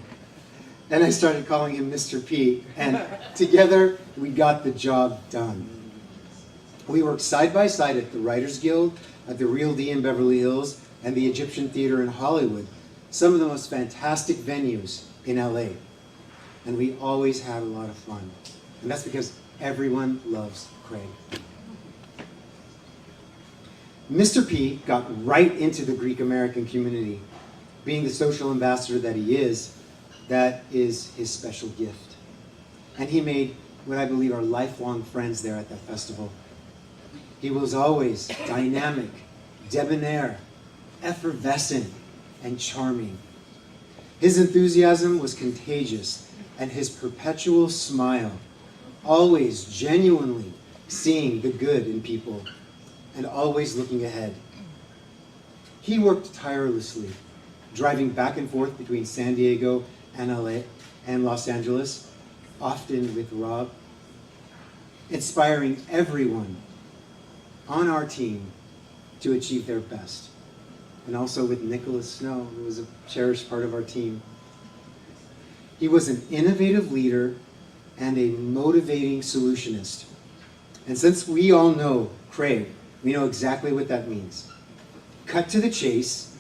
Then I started calling him Mr. P, and together we got the job done. We worked side by side at the Writers Guild, at the Real D in Beverly Hills, and the Egyptian Theater in Hollywood, some of the most fantastic venues in LA. And we always had a lot of fun. And that's because everyone loves Craig. Mr. P got right into the Greek American community. Being the social ambassador that he is, that is his special gift. And he made what I believe are lifelong friends there at that festival. He was always dynamic, debonair, effervescent, and charming. His enthusiasm was contagious, and his perpetual smile, always genuinely seeing the good in people, and always looking ahead. He worked tirelessly, driving back and forth between San Diego and LA and Los Angeles, often with Rob, inspiring everyone on our team to achieve their best. And also with Nicholas Snow, who was a cherished part of our team. He was an innovative leader and a motivating solutionist. And since we all know Craig, we know exactly what that means. Cut to the chase,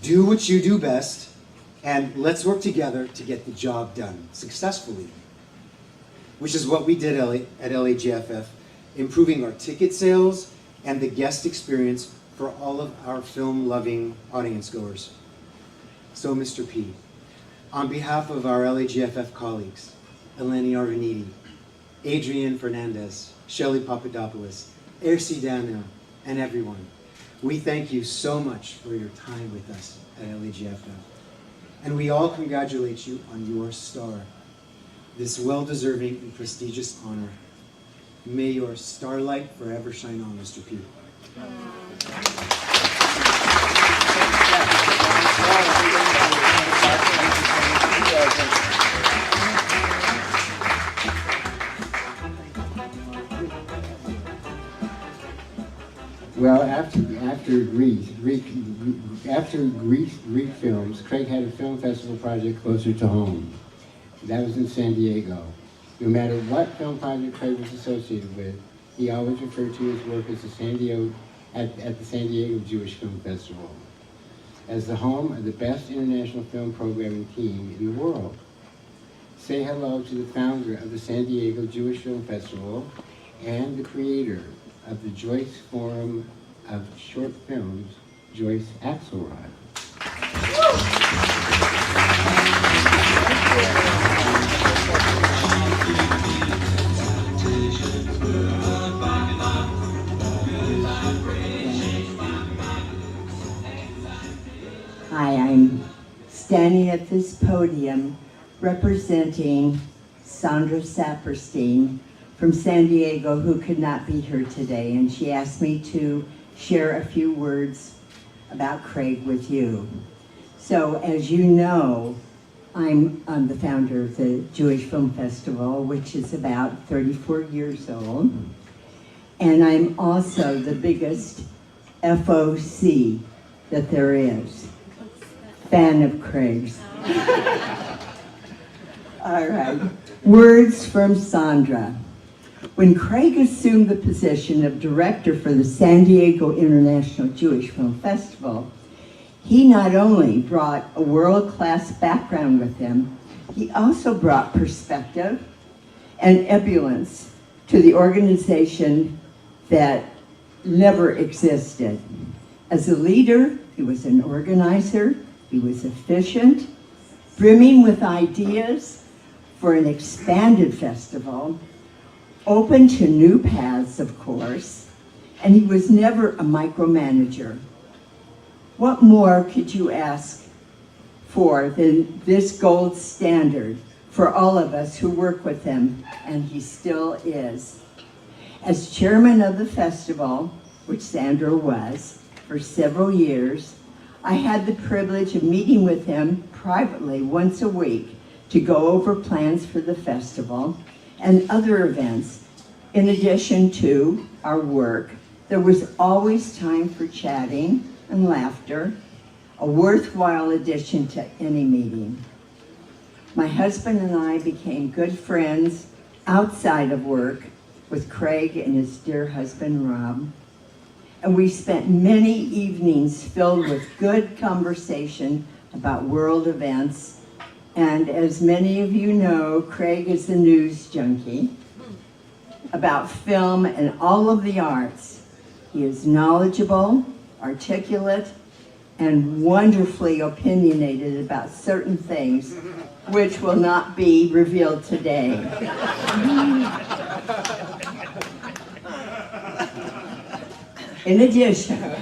do what you do best, and let's work together to get the job done successfully. Which is what we did at LAGFF, improving our ticket sales and the guest experience for all of our film-loving audience goers. So, Mr. P, on behalf of our LAGFF colleagues, Eleni Arvaniti, Adrian Fernandez, Shelley Papadopoulos, Ersi Daniel, and everyone, we thank you so much for your time with us at LAGFF. And we all congratulate you on your star, this well-deserving and prestigious honor. May your starlight forever shine on, Mr. P. Well, after Greek films, Craig had a film festival project closer to home. That was in San Diego. No matter what film project Craig was associated with, he always referred to his work as at the San Diego Jewish Film Festival, as the home of the best international film programming team in the world. Say hello to the founder of the San Diego Jewish Film Festival and the creator of the Joyce Forum of Short Films, Joyce Axelrod. Hi, I'm standing at this podium representing Sandra Saperstein from San Diego, who could not be here today, and she asked me to share a few words about Craig with you. So, as you know, I'm the founder of the Jewish Film Festival, which is about 34 years old, and I'm also the biggest FOC that there is. Fan of Craig's. All right, words from Sandra. When Craig assumed the position of director for the San Diego International Jewish Film Festival, he not only brought a world-class background with him, he also brought perspective and ebullience to the organization that never existed. As a leader, he was an organizer, he was efficient, brimming with ideas for an expanded festival, open to new paths, of course, and he was never a micromanager. What more could you ask for than this gold standard for all of us who work with him, and he still is. As chairman of the festival, which Sandra was for several years, I had the privilege of meeting with him privately once a week to go over plans for the festival and other events. In addition to our work, there was always time for chatting and laughter, a worthwhile addition to any meeting. My husband and I became good friends outside of work with Craig and his dear husband, Rob. And we spent many evenings filled with good conversation about world events. And as many of you know, Craig is a news junkie about film and all of the arts. He is knowledgeable, articulate, and wonderfully opinionated about certain things, which will not be revealed today. In addition,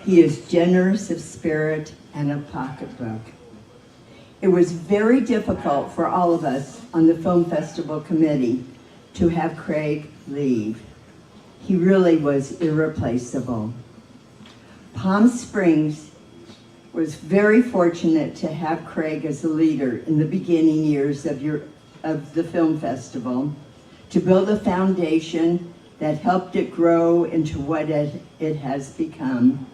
he is generous of spirit and of pocketbook. It was very difficult for all of us on the Film Festival Committee to have Craig leave. He really was irreplaceable. Palm Springs was very fortunate to have Craig as a leader in the beginning years of the film festival, to build a foundation that helped it grow into what it has become.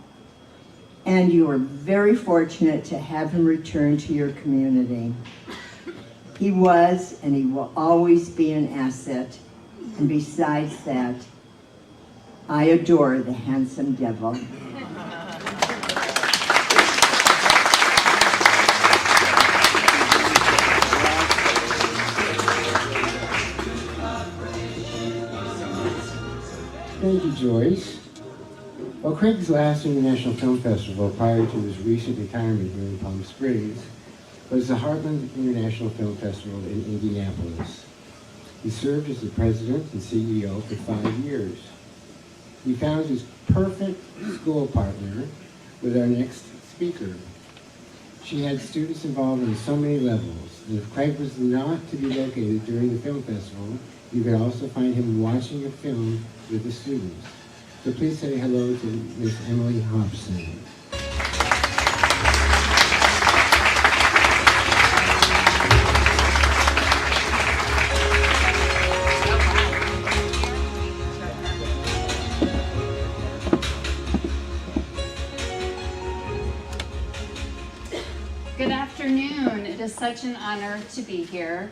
And you are very fortunate to have him return to your community. He was, and he will always be an asset. And besides that, I adore the handsome devil. Thank you, Joyce. Well, Craig's last International Film Festival prior to his recent retirement here in Palm Springs was the Heartland International Film Festival in Indianapolis. He served as the president and CEO for 5 years. He found his perfect school partner with our next speaker. She had students involved on so many levels, and if Craig was not to be located during the film festival, you could also find him watching a film with the students. So please say hello to Miss Emily Hobson. Good afternoon. It is such an honor to be here.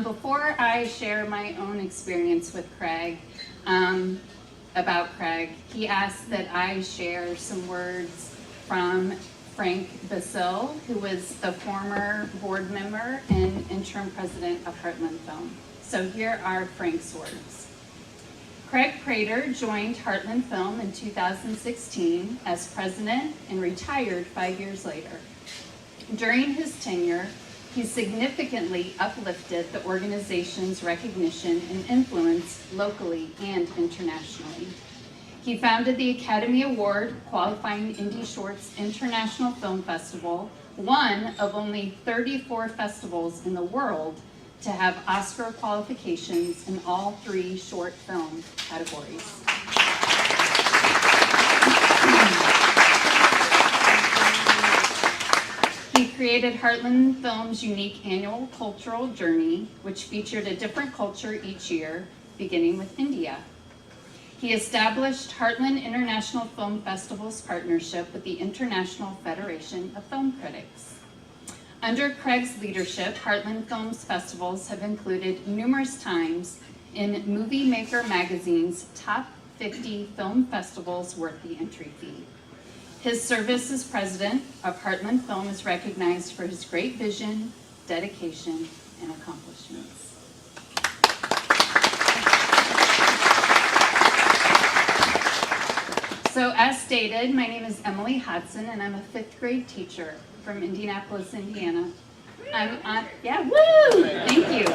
Before I share my own experience with Craig, about Craig, he asked that I share some words from Frank Basile, who was the former board member and interim president of Heartland Film. So here are Frank's words. Craig Prater joined Heartland Film in 2016 as president and retired 5 years later. During his tenure, he significantly uplifted the organization's recognition and influence locally and internationally. He founded the Academy Award qualifying Indie Shorts International Film Festival, one of only 34 festivals in the world to have Oscar qualifications in all 3 short film categories. He created Heartland Film's unique annual cultural journey, which featured a different culture each year, beginning with India. He established Heartland International Film Festival's partnership with the International Federation of Film Critics. Under Craig's leadership, Heartland Film's festivals have included numerous times in Movie Maker magazine's top 50 film festivals worth the entry fee. His service as president of Heartland Film is recognized for his great vision, dedication, and accomplishments. So as stated, my name is Emily Hodson, and I'm a 5th grade teacher from Indianapolis, Indiana. Thank you.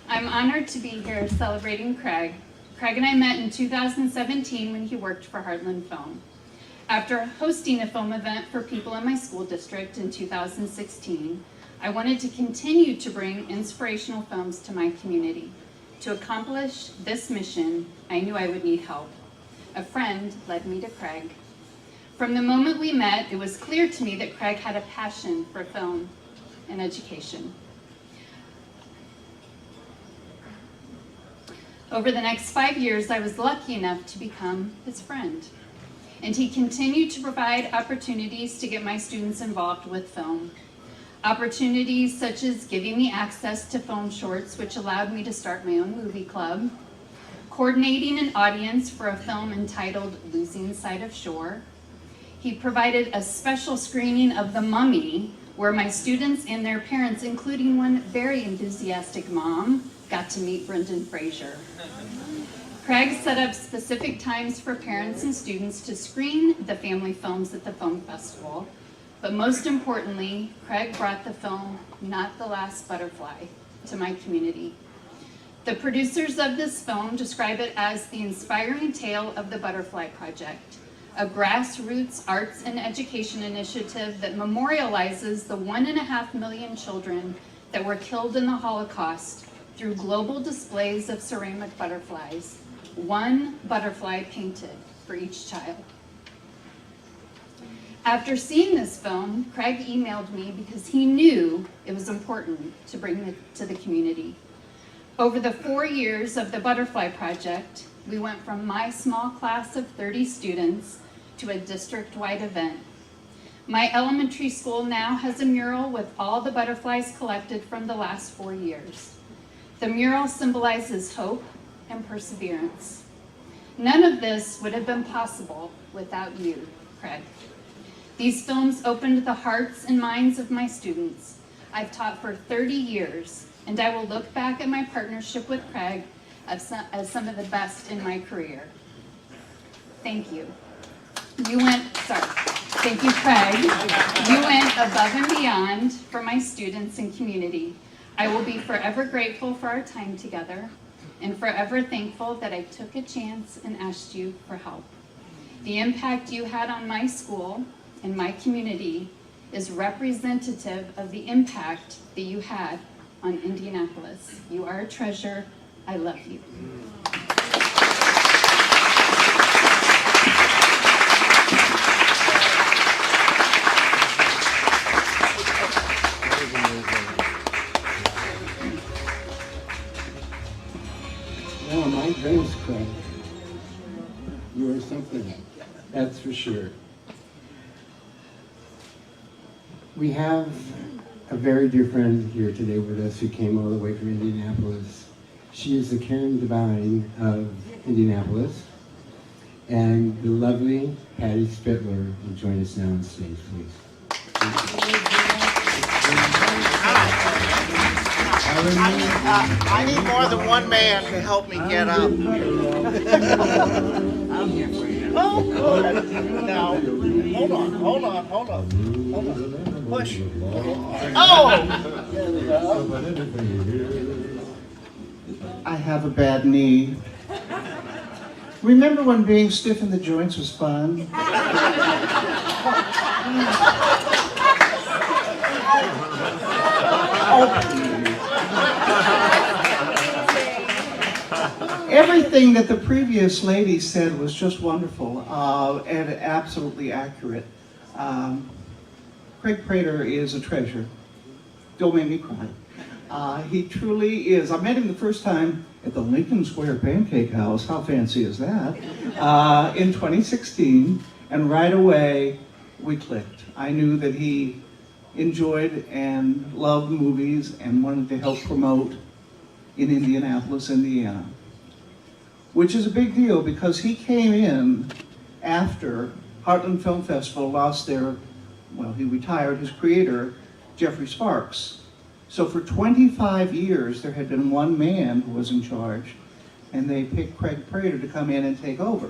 I'm honored to be here celebrating Craig. Craig and I met in 2017 when he worked for Heartland Film. After hosting a film event for people in my school district in 2016, I wanted to continue to bring inspirational films to my community. To accomplish this mission, I knew I would need help. A friend led me to Craig. From the moment we met, it was clear to me that Craig had a passion for film and education. Over the next 5 years, I was lucky enough to become his friend. And he continued to provide opportunities to get my students involved with film. Opportunities such as giving me access to film shorts, which allowed me to start my own movie club, coordinating an audience for a film entitled Losing Sight of Shore. He provided a special screening of The Mummy, where my students and their parents, including one very enthusiastic mom, got to meet Brendan Fraser. Craig set up specific times for parents and students to screen the family films at the film festival, but most importantly, Craig brought the film Not the Last Butterfly to my community. The producers of this film describe it as the inspiring tale of the Butterfly Project, a grassroots arts and education initiative that memorializes the 1.5 million children that were killed in the Holocaust through global displays of ceramic butterflies, one butterfly painted for each child. After seeing this film, Craig emailed me because he knew it was important to bring it to the community. Over the 4 years of the Butterfly Project, we went from my small class of 30 students to a district-wide event. My elementary school now has a mural with all the butterflies collected from the last 4 years. The mural symbolizes hope and perseverance. None of this would have been possible without you, Craig. These films opened the hearts and minds of my students. I've taught for 30 years, and I will look back at my partnership with Craig as some of the best in my career. Thank you. Thank you, Craig. You went above and beyond for my students and community. I will be forever grateful for our time together and forever thankful that I took a chance and asked you for help. The impact you had on my school and my community is representative of the impact that you had on Indianapolis. You are a treasure. I love you. No, my dreams, Craig. You are something, that's for sure. We have a very dear friend here today with us who came all the way from Indianapolis. She is the Karen Devine of Indianapolis. And the lovely Patty Spittler will join us now on stage, please. I need more than one man to help me get up. I'm here for you. Oh, good. Now, hold on. Push. Oh! I have a bad knee. Remember when being stiff in the joints was fun? Everything that the previous lady said was just wonderful and absolutely accurate. Craig Prater is a treasure. Don't make me cry. He truly is. I met him the first time at the Lincoln Square Pancake House. How fancy is that? In 2016, and right away we clicked. I knew that he enjoyed and loved movies and wanted to help promote in Indianapolis, Indiana, which is a big deal because he came in after Heartland Film Festival lost he retired his creator, Jeffrey Sparks. So for 25 years, there had been one man who was in charge, and they picked Craig Prater to come in and take over.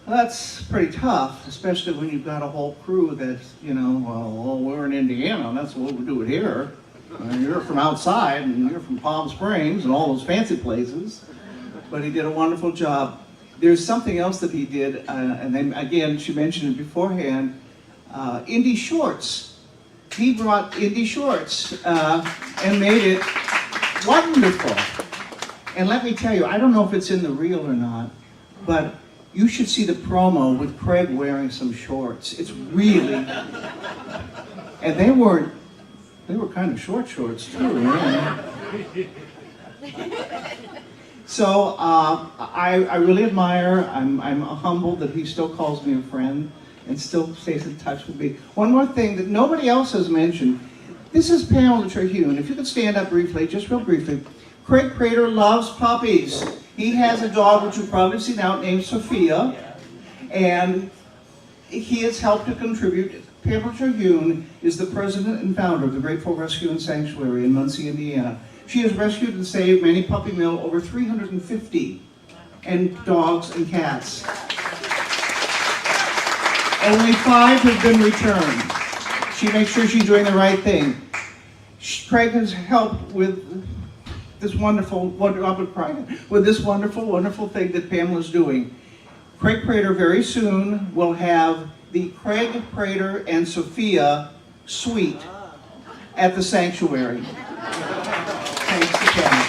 Well, that's pretty tough, especially when you've got a whole crew that's, we're in Indiana, and that's what we do it here. And you're from outside, and you're from Palm Springs, and all those fancy places. But he did a wonderful job. There's something else that he did, and then again, she mentioned it beforehand, indie shorts. He brought indie shorts and made it wonderful. And let me tell you, I don't know if it's in the reel or not, but you should see the promo with Craig wearing some shorts. It's really, and they were kind of short shorts too, man. So I really admire, I'm humbled that he still calls me a friend and still stays in touch with me. One more thing that nobody else has mentioned, this is Pamela Terhune. If you could stand up briefly, just real briefly. Craig Prater loves puppies. He has a dog, which you've probably seen out, named Sophia, and he has helped to contribute. Pamela Terhune is the president and founder of the Grateful Rescue and Sanctuary in Muncie, Indiana. She has rescued and saved many puppy mill, over 350, and dogs and cats. Only 5 have been returned. She makes sure she's doing the right thing. Craig has helped with this wonderful thing that Pamela's doing. Craig Prater very soon will have the Craig Prater and Sophia suite at the sanctuary. Thanks to Pamela.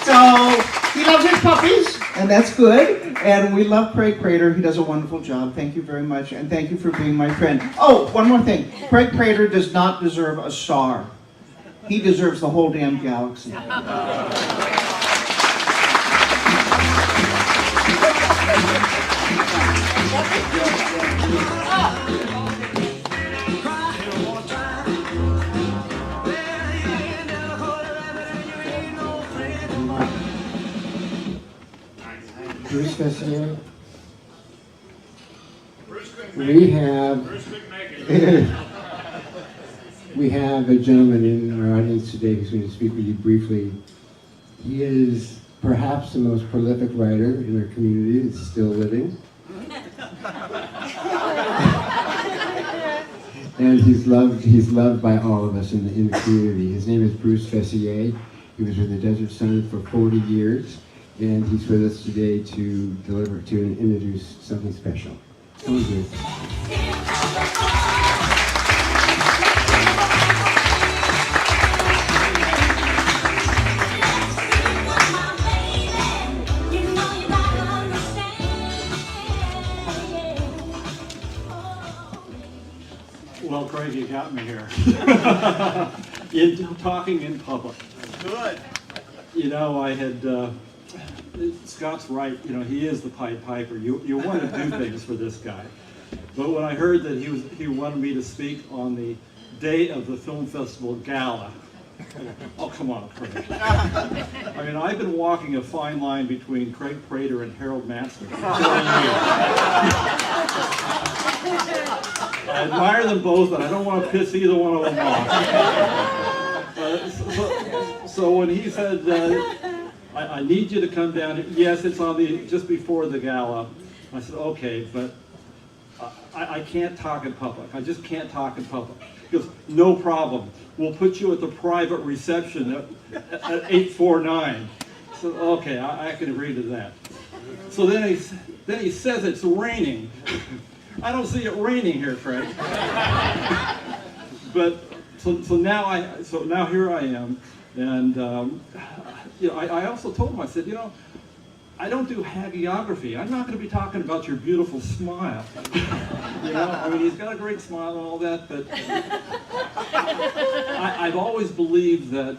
So he loves his puppies, and that's good. And we love Craig Prater. He does a wonderful job. Thank you very much, and thank you for being my friend. Oh, one more thing. Craig Prater does not deserve a star. He deserves the whole damn galaxy. Bruce Fessier. We have a gentleman in our audience today who's going to speak with you briefly. He is perhaps the most prolific writer in our community that's still living. And he's loved by all of us in the community. His name is Bruce Fessier. He was with the Desert Sun for 40 years, and he's with us today to introduce something special. Come on, Bruce. Well, Craig, you got me here. Talking in public. Good. You know, I had, Scott's right, you know, he is the Pied Piper. You want to do things for this guy. But when I heard that he wanted me to speak on the day of the film festival gala, oh, come on, Craig. I mean, I've been walking a fine line between Craig Prater and Harold Manson for 20 years. I admire them both, and I don't want to piss either one of them off. So when he said, I need you to come down, yes, it's on just before the gala. I said, okay, but I can't talk in public. I just can't talk in public. He goes, no problem. We'll put you at the private reception at 849. So okay, I can agree to that. So then he says it's raining. I don't see it raining here, Craig. But so now here I am, and you know, I also told him, I said, you know, I don't do hagiography. I'm not going to be talking about your beautiful smile. You know, I mean, he's got a great smile and all that, but I've always believed that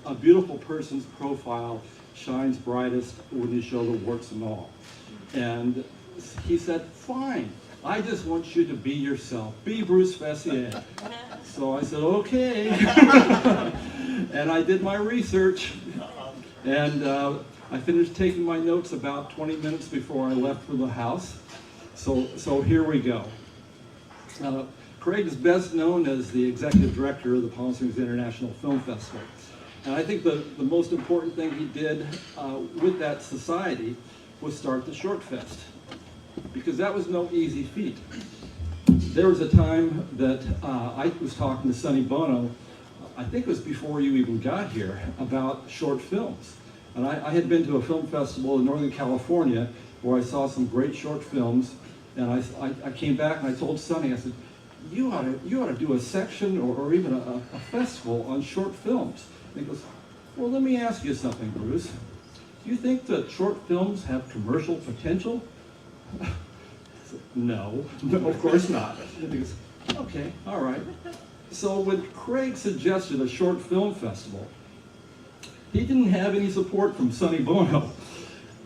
a beautiful person's profile shines brightest when you show the warts and all. And he said, fine. I just want you to be yourself. Be Bruce Fessier. So I said, okay. And I did my research. And I finished taking my notes about 20 minutes before I left for the house. So here we go. Craig is best known as the executive director of the Palm Springs International Film Festival. And I think the most important thing he did with that society was start the Short Fest, because that was no easy feat. There was a time that I was talking to Sonny Bono, I think it was before you even got here, about short films. And I had been to a film festival in Northern California where I saw some great short films, and I came back and I told Sonny, I said, you ought to do a section or even a festival on short films. And he goes, well, let me ask you something, Bruce. Do you think that short films have commercial potential? No, of course not. He goes, okay, all right. So when Craig suggested a short film festival, he didn't have any support from Sonny Bono.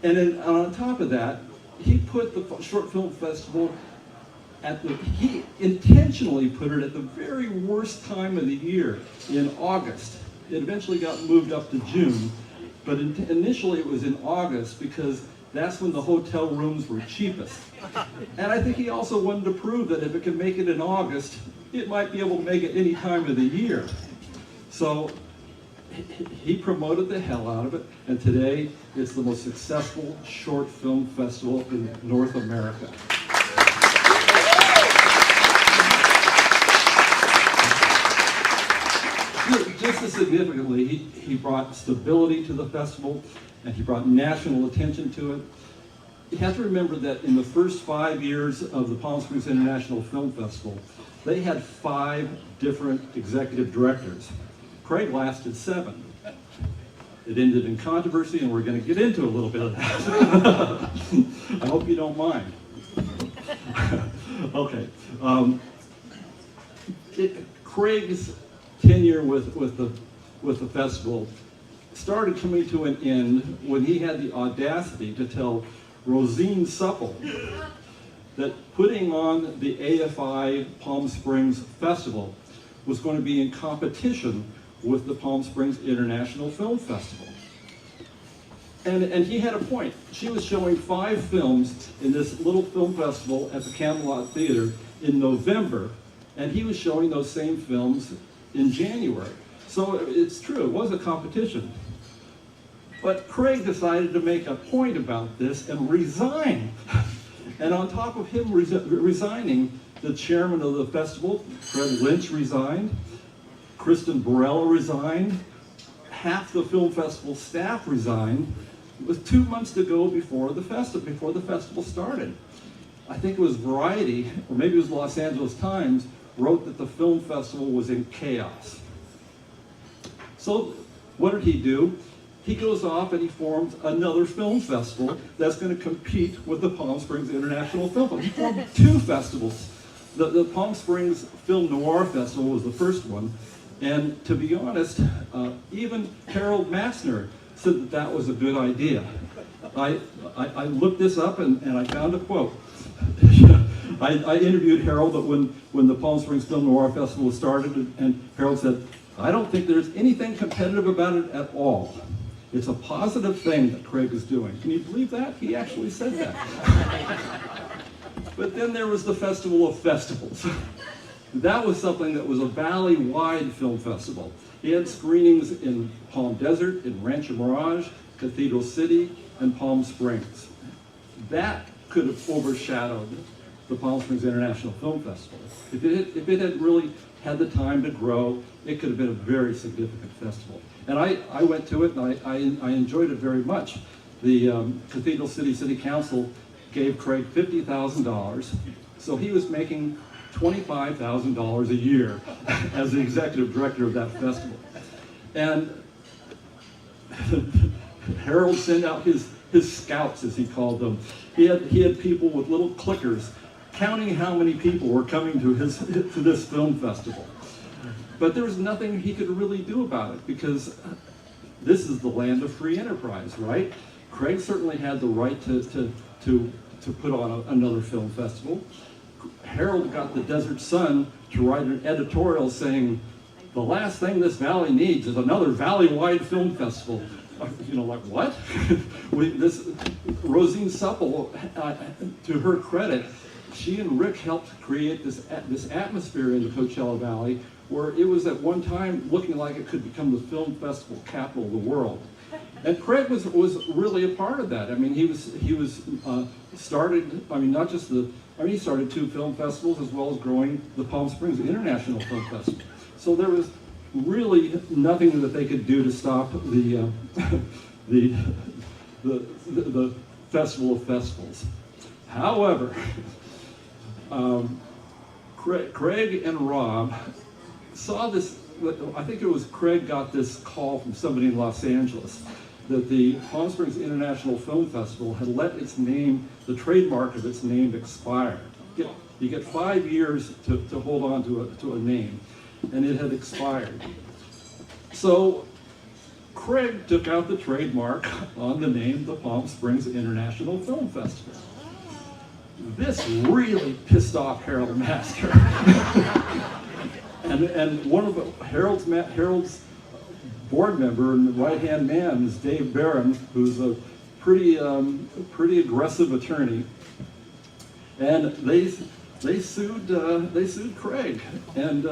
And then on top of that, he put the short film festival he intentionally put it at the very worst time of the year, in August. It eventually got moved up to June, but initially it was in August because that's when the hotel rooms were cheapest. And I think he also wanted to prove that if it could make it in August, it might be able to make it any time of the year. So he promoted the hell out of it, and today it's the most successful short film festival in North America. Just as significantly, he brought stability to the festival, and he brought national attention to it. You have to remember that in the first 5 years of the Palm Springs International Film Festival, they had 5 different executive directors. Craig lasted 7. It ended in controversy, and we're going to get into a little bit of that. I hope you don't mind. Okay. Craig's tenure with the festival started coming to an end when he had the audacity to tell Rosine Supple that putting on the AFI Palm Springs Festival was going to be in competition with the Palm Springs International Film Festival. And he had a point. She was showing 5 films in this little film festival at the Camelot Theater in November, and he was showing those same films in January. So it's true, it was a competition. But Craig decided to make a point about this and resign. And on top of him resigning, the chairman of the festival, Fred Lynch, resigned. Kristen Borrella resigned. Half the film festival staff resigned. It was 2 months to go before the festival started. I think it was Variety, or maybe it was Los Angeles Times, wrote that the film festival was in chaos. So what did he do? He goes off and he forms another film festival that's going to compete with the Palm Springs International Film Festival. He formed 2 festivals. The Palm Springs Film Noir Festival was the first one. And to be honest, even Harold Massner said that that was a good idea. I looked this up and I found a quote. I interviewed Harold when the Palm Springs Film Noir Festival started, and Harold said, "I don't think there's anything competitive about it at all. It's a positive thing that Craig is doing." Can you believe that? He actually said that. But then there was the Festival of Festivals. That was something that was a valley-wide film festival. He had screenings in Palm Desert, in Rancho Mirage, Cathedral City, and Palm Springs. That could have overshadowed the Palm Springs International Film Festival. If it had really had the time to grow, it could have been a very significant festival. And I went to it and I enjoyed it very much. The Cathedral City Council gave Craig $50,000, so he was making $25,000 a year as the executive director of that festival. And Harold sent out his scouts, as he called them. He had people with little clickers counting how many people were coming to this film festival. But there was nothing he could really do about it, because this is the land of free enterprise, right? Craig certainly had the right to put on another film festival. Harold got the Desert Sun to write an editorial saying, "The last thing this valley needs is another valley-wide film festival." You know, like, what? Rosine Supple, to her credit, she and Rick helped create this atmosphere in the Coachella Valley where it was at one time looking like it could become the film festival capital of the world. And Craig was really a part of that. I mean, he started, I mean, not just he started 2 film festivals as well as growing the Palm Springs International Film Festival. So there was really nothing that they could do to stop the Festival of Festivals. However, Craig and Rob saw this. I think it was Craig got this call from somebody in Los Angeles that the Palm Springs International Film Festival had let its name, the trademark of its name, expire. You get 5 years to hold on to a name, and it had expired. So Craig took out the trademark on the name, the Palm Springs International Film Festival. This really pissed off Harold Master. and one of Harold's board member and right-hand man is Dave Barron, who's a pretty aggressive attorney, and they sued Craig, and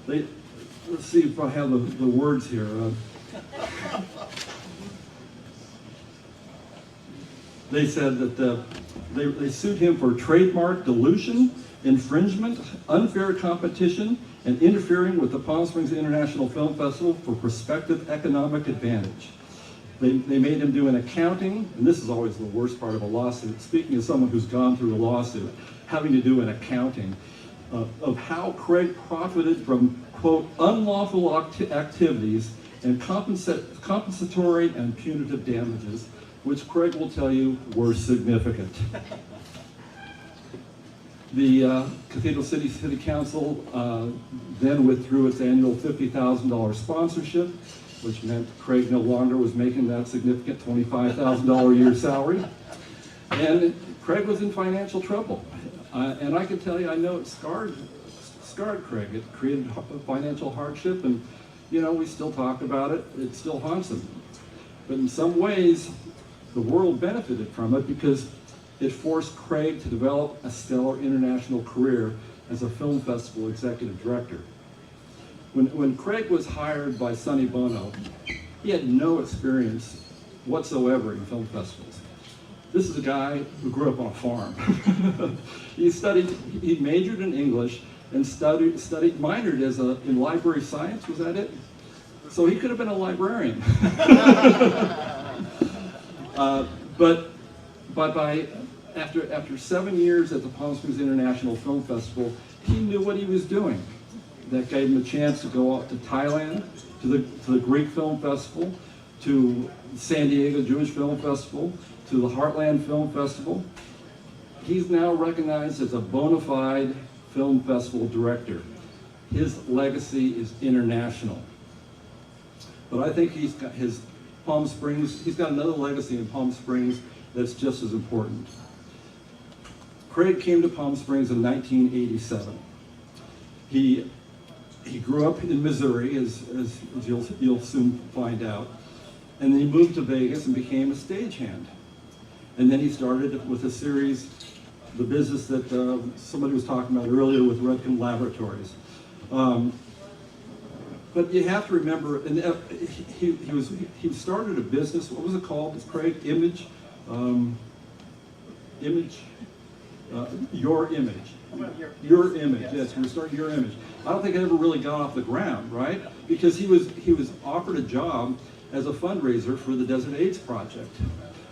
let's see if I have the words here. They said that they sued him for trademark dilution, infringement, unfair competition, and interfering with the Palm Springs International Film Festival for prospective economic advantage. They made him do an accounting, and this is always the worst part of a lawsuit. Speaking as someone who's gone through a lawsuit, having to do an accounting of how Craig profited from, quote, unlawful activities and compensatory and punitive damages, which Craig will tell you were significant. The Cathedral City Council then withdrew its annual $50,000 sponsorship, which meant Craig no longer was making that significant $25,000 a year salary. And Craig was in financial trouble. And I can tell you, I know it scarred Craig. It created financial hardship, and you know, we still talk about it. It still haunts him. But in some ways, the world benefited from it because it forced Craig to develop a stellar international career as a film festival executive director. When Craig was hired by Sonny Bono, he had no experience whatsoever in film festivals. This is a guy who grew up on a farm. He majored in English and minored in library science, was that it? So he could have been a librarian. But after 7 years at the Palm Springs International Film Festival, he knew what he was doing. That gave him a chance to go out to Thailand, to the Greek Film Festival, to San Diego Jewish Film Festival, to the Heartland Film Festival. He's now recognized as a bona fide film festival director. His legacy is international. But I think he's got his Palm Springs, he's got another legacy in Palm Springs that's just as important. Craig came to Palm Springs in 1987. He grew up in Missouri, as you'll soon find out, and then he moved to Vegas and became a stagehand. And then he started with a series, the business that somebody was talking about earlier with Redken Laboratories. But you have to remember, and he started a business. What was it called? It's Craig Image, Your Image. Your Image. Yes, we started Your Image. I don't think it ever really got off the ground, right? Because he was offered a job as a fundraiser for the Desert AIDS Project.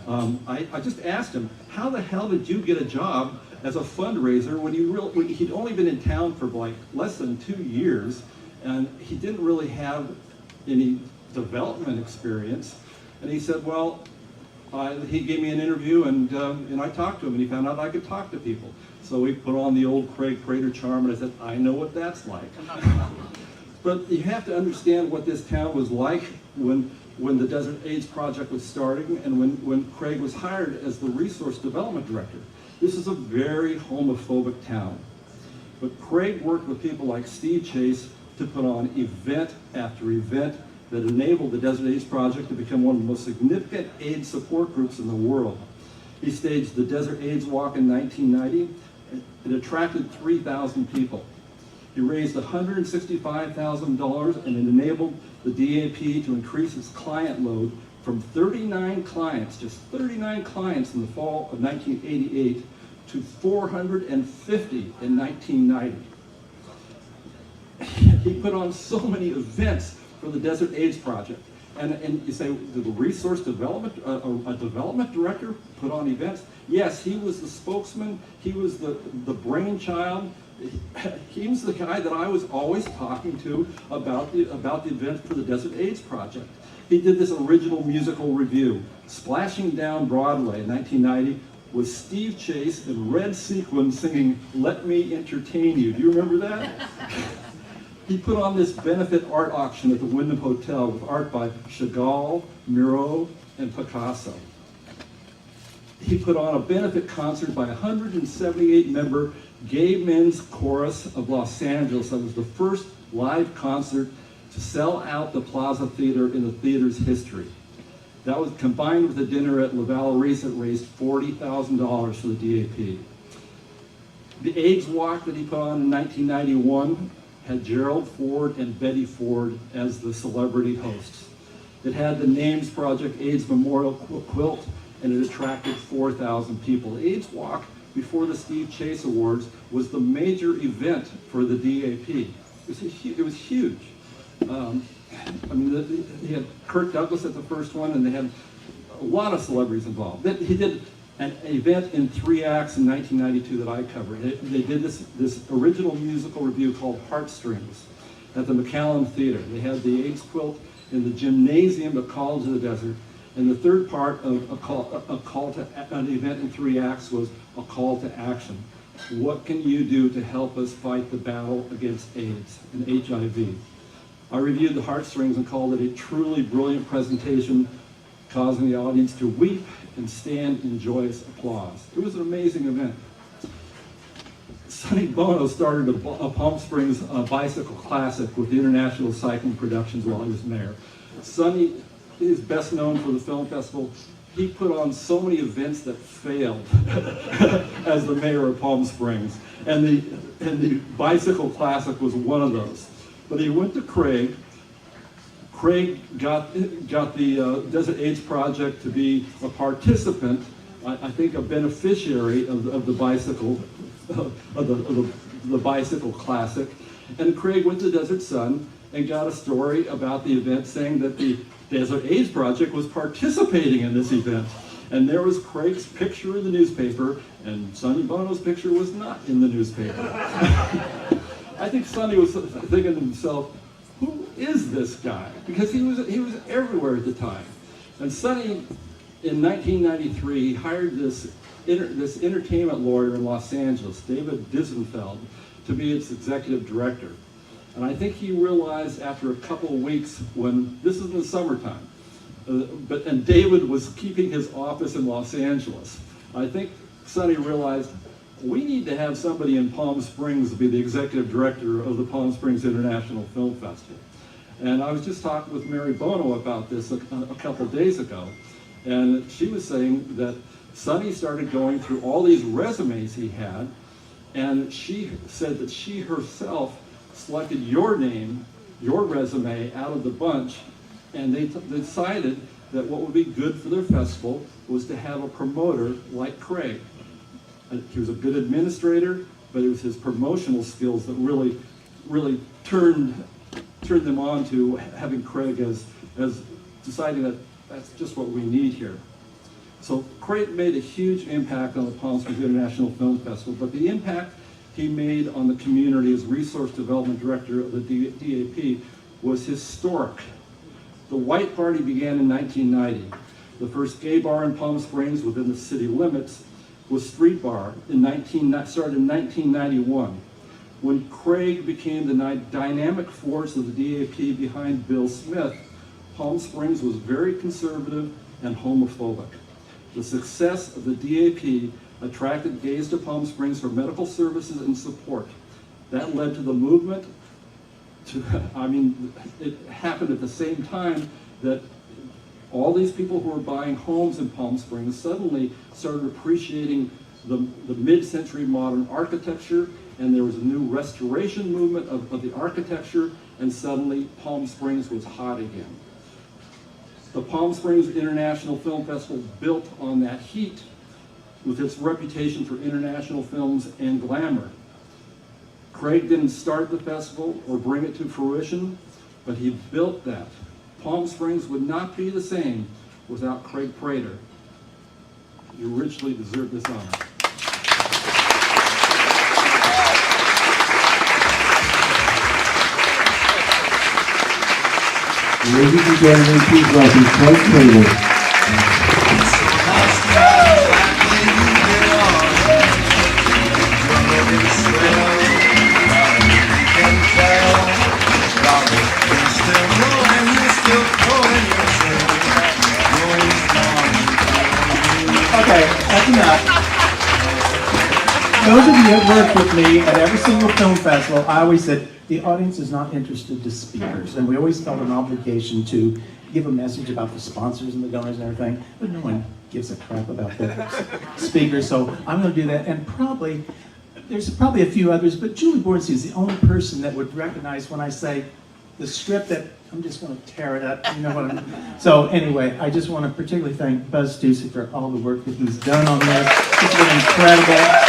I just asked him, how the hell did you get a job as a fundraiser when he'd only been in town for like less than 2 years, and he didn't really have any development experience? And he said, well, he gave me an interview, and I talked to him, and he found out I could talk to people. So we put on the old Craig Prater charm, and I said, I know what that's like. But you have to understand what this town was like when the Desert AIDS Project was starting, and when Craig was hired as the resource development director. This is a very homophobic town. But Craig worked with people like Steve Chase to put on event after event that enabled the Desert AIDS Project to become one of the most significant AIDS support groups in the world. He staged the Desert AIDS Walk in 1990. It attracted 3,000 people. He raised $165,000, and it enabled the DAP to increase its client load from 39 clients, just 39 clients in the fall of 1988, to 450 in 1990. He put on so many events for the Desert AIDS Project. And you say, did the resource development, a development director put on events? Yes, he was the spokesman, he was the brainchild. He was the guy that I was always talking to about the events for the Desert AIDS Project. He did this original musical review, Splashing Down Broadway in 1990, with Steve Chase in red sequins singing, Let Me Entertain You. Do you remember that? He put on this benefit art auction at the Wyndham Hotel with art by Chagall, Miro, and Picasso. He put on a benefit concert by a 178-member Gay Men's Chorus of Los Angeles. That was the first live concert to sell out the Plaza Theater in the theater's history. That was combined with a dinner at La Valoriza that raised $40,000 for the DAP. The AIDS Walk that he put on in 1991 had Gerald Ford and Betty Ford as the celebrity hosts. It had the Names Project AIDS Memorial Quilt, and it attracted 4,000 people. The AIDS Walk, before the Steve Chase Awards, was the major event for the DAP. It was huge. I mean, they had Kirk Douglas at the first one, and they had a lot of celebrities involved. He did an event in 3 acts in 1992 that I covered. They did this original musical review called Heartstrings at the McAllen Theater. They had the AIDS quilt in the gymnasium of College of the Desert. And the third part of an event in 3 acts was a call to action. What can you do to help us fight the battle against AIDS and HIV? I reviewed the Heartstrings and called it a truly brilliant presentation, causing the audience to weep and stand in joyous applause. It was an amazing event. Sonny Bono started a Palm Springs bicycle classic with International Cycling Productions while he was mayor. Sonny is best known for the film festival. He put on so many events that failed as the mayor of Palm Springs, and the bicycle classic was one of those. But he went to Craig. Craig got the Desert AIDS Project to be a participant, I think a beneficiary of the bicycle, the bicycle classic. And Craig went to Desert Sun and got a story about the event saying that the Desert AIDS Project was participating in this event. And there was Craig's picture in the newspaper, and Sonny Bono's picture was not in the newspaper. I think Sonny was thinking to himself, who is this guy? Because he was everywhere at the time. And Sonny, in 1993, hired this entertainment lawyer in Los Angeles, David Dizenfeld, to be its executive director. And I think he realized after a couple of weeks, when this is in the summertime, and David was keeping his office in Los Angeles, I think Sonny realized, we need to have somebody in Palm Springs be the executive director of the Palm Springs International Film Festival. And I was just talking with Mary Bono about this a couple of days ago, and she was saying that Sonny started going through all these resumes he had, and she said that she herself selected your name, your resume, out of the bunch, and they decided that what would be good for their festival was to have a promoter like Craig. He was a good administrator, but it was his promotional skills that really turned them on to having Craig as deciding that that's just what we need here. So Craig made a huge impact on the Palm Springs International Film Festival, but the impact he made on the community as Resource Development Director of the DAP was historic. The White Party began in 1990. The first gay bar in Palm Springs within the city limits was Street Bar, started in 1991. When Craig became the dynamic force of the DAP behind Bill Smith, Palm Springs was very conservative and homophobic. The success of the DAP attracted gays to Palm Springs for medical services and support. That led to the movement it happened at the same time that all these people who were buying homes in Palm Springs suddenly started appreciating the mid-century modern architecture, and there was a new restoration movement of the architecture, and suddenly Palm Springs was hot again. The Palm Springs International Film Festival built on that heat with its reputation for international films and glamour. Craig didn't start the festival or bring it to fruition, but he built that. Palm Springs would not be the same without Craig Prater. You richly deserve this honor. Ladies and gentlemen, please welcome Craig Prater. Okay, that's enough. Those of you that worked with me at every single film festival, I always said, the audience is not interested to speakers. And we always felt an obligation to give a message about the sponsors and the donors and everything, but no one gives a crap about the speakers, so I'm going to do that. And there's probably a few others, but Julie Bornsey is the only person that would recognize when I say the script that I'm just going to tear it up, you know what I mean? So anyway, I just want to particularly thank Buzz Ducey for all the work that he's done on this. It's been incredible.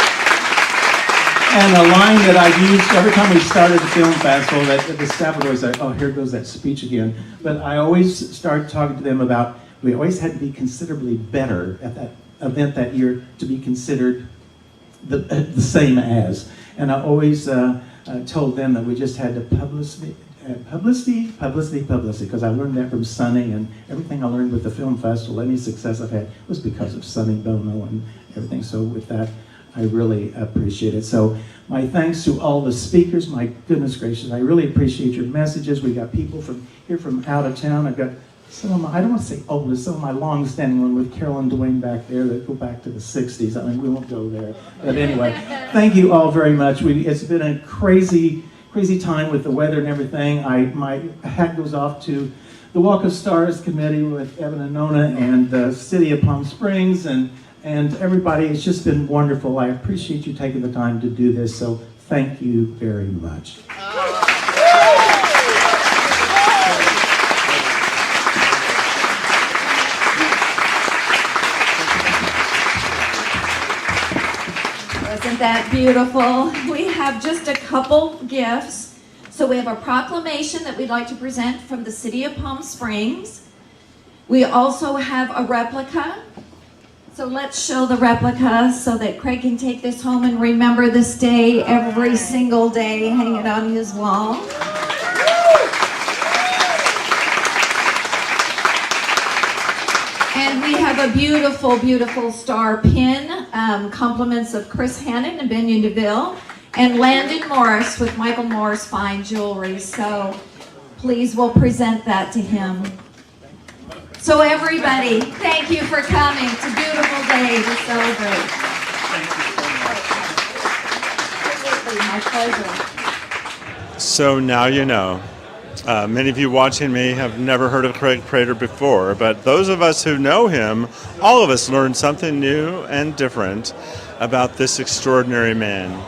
And a line that I've used every time we started the film festival, that the staff would always say, oh, here goes that speech again. But I always start talking to them about, we always had to be considerably better at that event that year to be considered the same as. And I always told them that we just had to publicity, because I learned that from Sonny, and everything I learned with the film festival, any success I've had, was because of Sonny Bono and everything. So with that, I really appreciate it. So my thanks to all the speakers. My goodness gracious, I really appreciate your messages. We got people from here from out of town. I've got some of my, I don't want to say old, but some of my long-standing one with Carol and Dwayne back there that go back to the 60s. I mean, we won't go there. But anyway, thank you all very much. It's been a crazy time with the weather and everything. My hat goes off to the Walk of Stars committee with Evan and Nona and the City of Palm Springs and everybody. It's just been wonderful. I appreciate you taking the time to do this, so thank you very much. Isn't that beautiful? We have just a couple gifts. So we have a proclamation that we'd like to present from the city of Palm Springs. We also have a replica. So let's show the replica so that Craig can take this home and remember this day every single day, hang it on his wall. And we have a beautiful, beautiful star pin, compliments of Chris Hannon and Benyon DeVille, and Landon Morris with Michael Morris Fine Jewelry. So please, we'll present that to him. So everybody, thank you for coming. It's a beautiful day to celebrate. Absolutely, my pleasure. So now you know. Many of you watching me have never heard of Craig Prater before, but those of us who know him, all of us learned something new and different about this extraordinary man.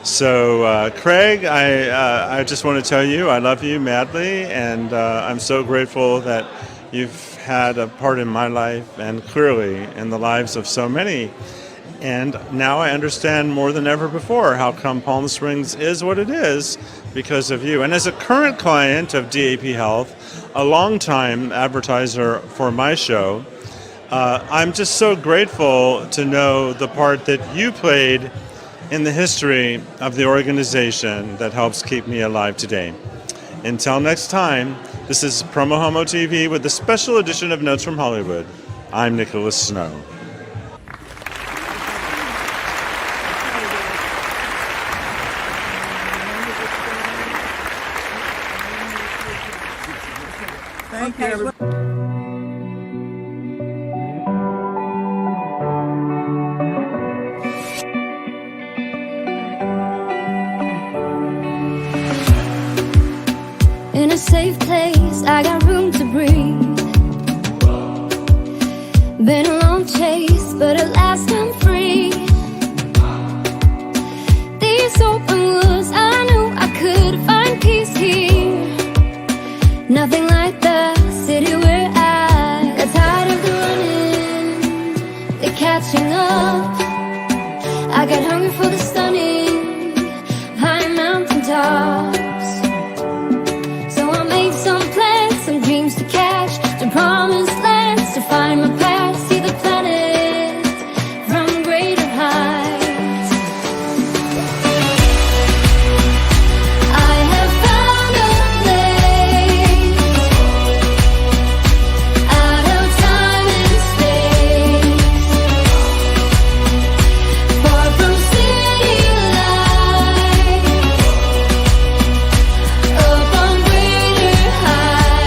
So Craig, I just want to tell you I love you madly, and I'm so grateful that you've had a part in my life and clearly in the lives of so many. And now I understand more than ever before how come Palm Springs is what it is because of you. And as a current client of DAP Health, a longtime advertiser for my show, I'm just so grateful to know the part that you played in the history of the organization that helps keep me alive today. Until next time, this is PromoHomo.TV with the special edition of Notes from Hollywood. I'm Nicholas Snow. Thank you, everybody. In a safe place, I got room to breathe. Been a long chase, but at last I'm free. These open woods, I knew I could find peace here. Nothing like the city where I got tired of the running, the catching up. I got hungry for the stunning high mountain tops. Some dreams to catch, to promised lands, to find my path, see the planet from greater heights. I have found a place out of time and space, far from city lights, up on greater heights.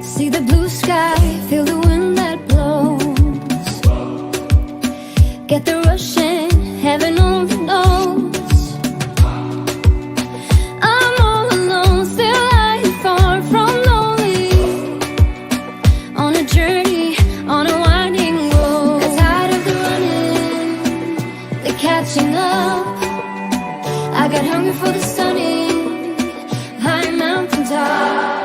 See the blue sky, feel the wind that blows. Get the rush in, heaven only knows. I'm all alone, still lying far from lonely. On a journey, on a winding road. I'm tired of the running, the catching up. I got hungry for the stunning high mountain top.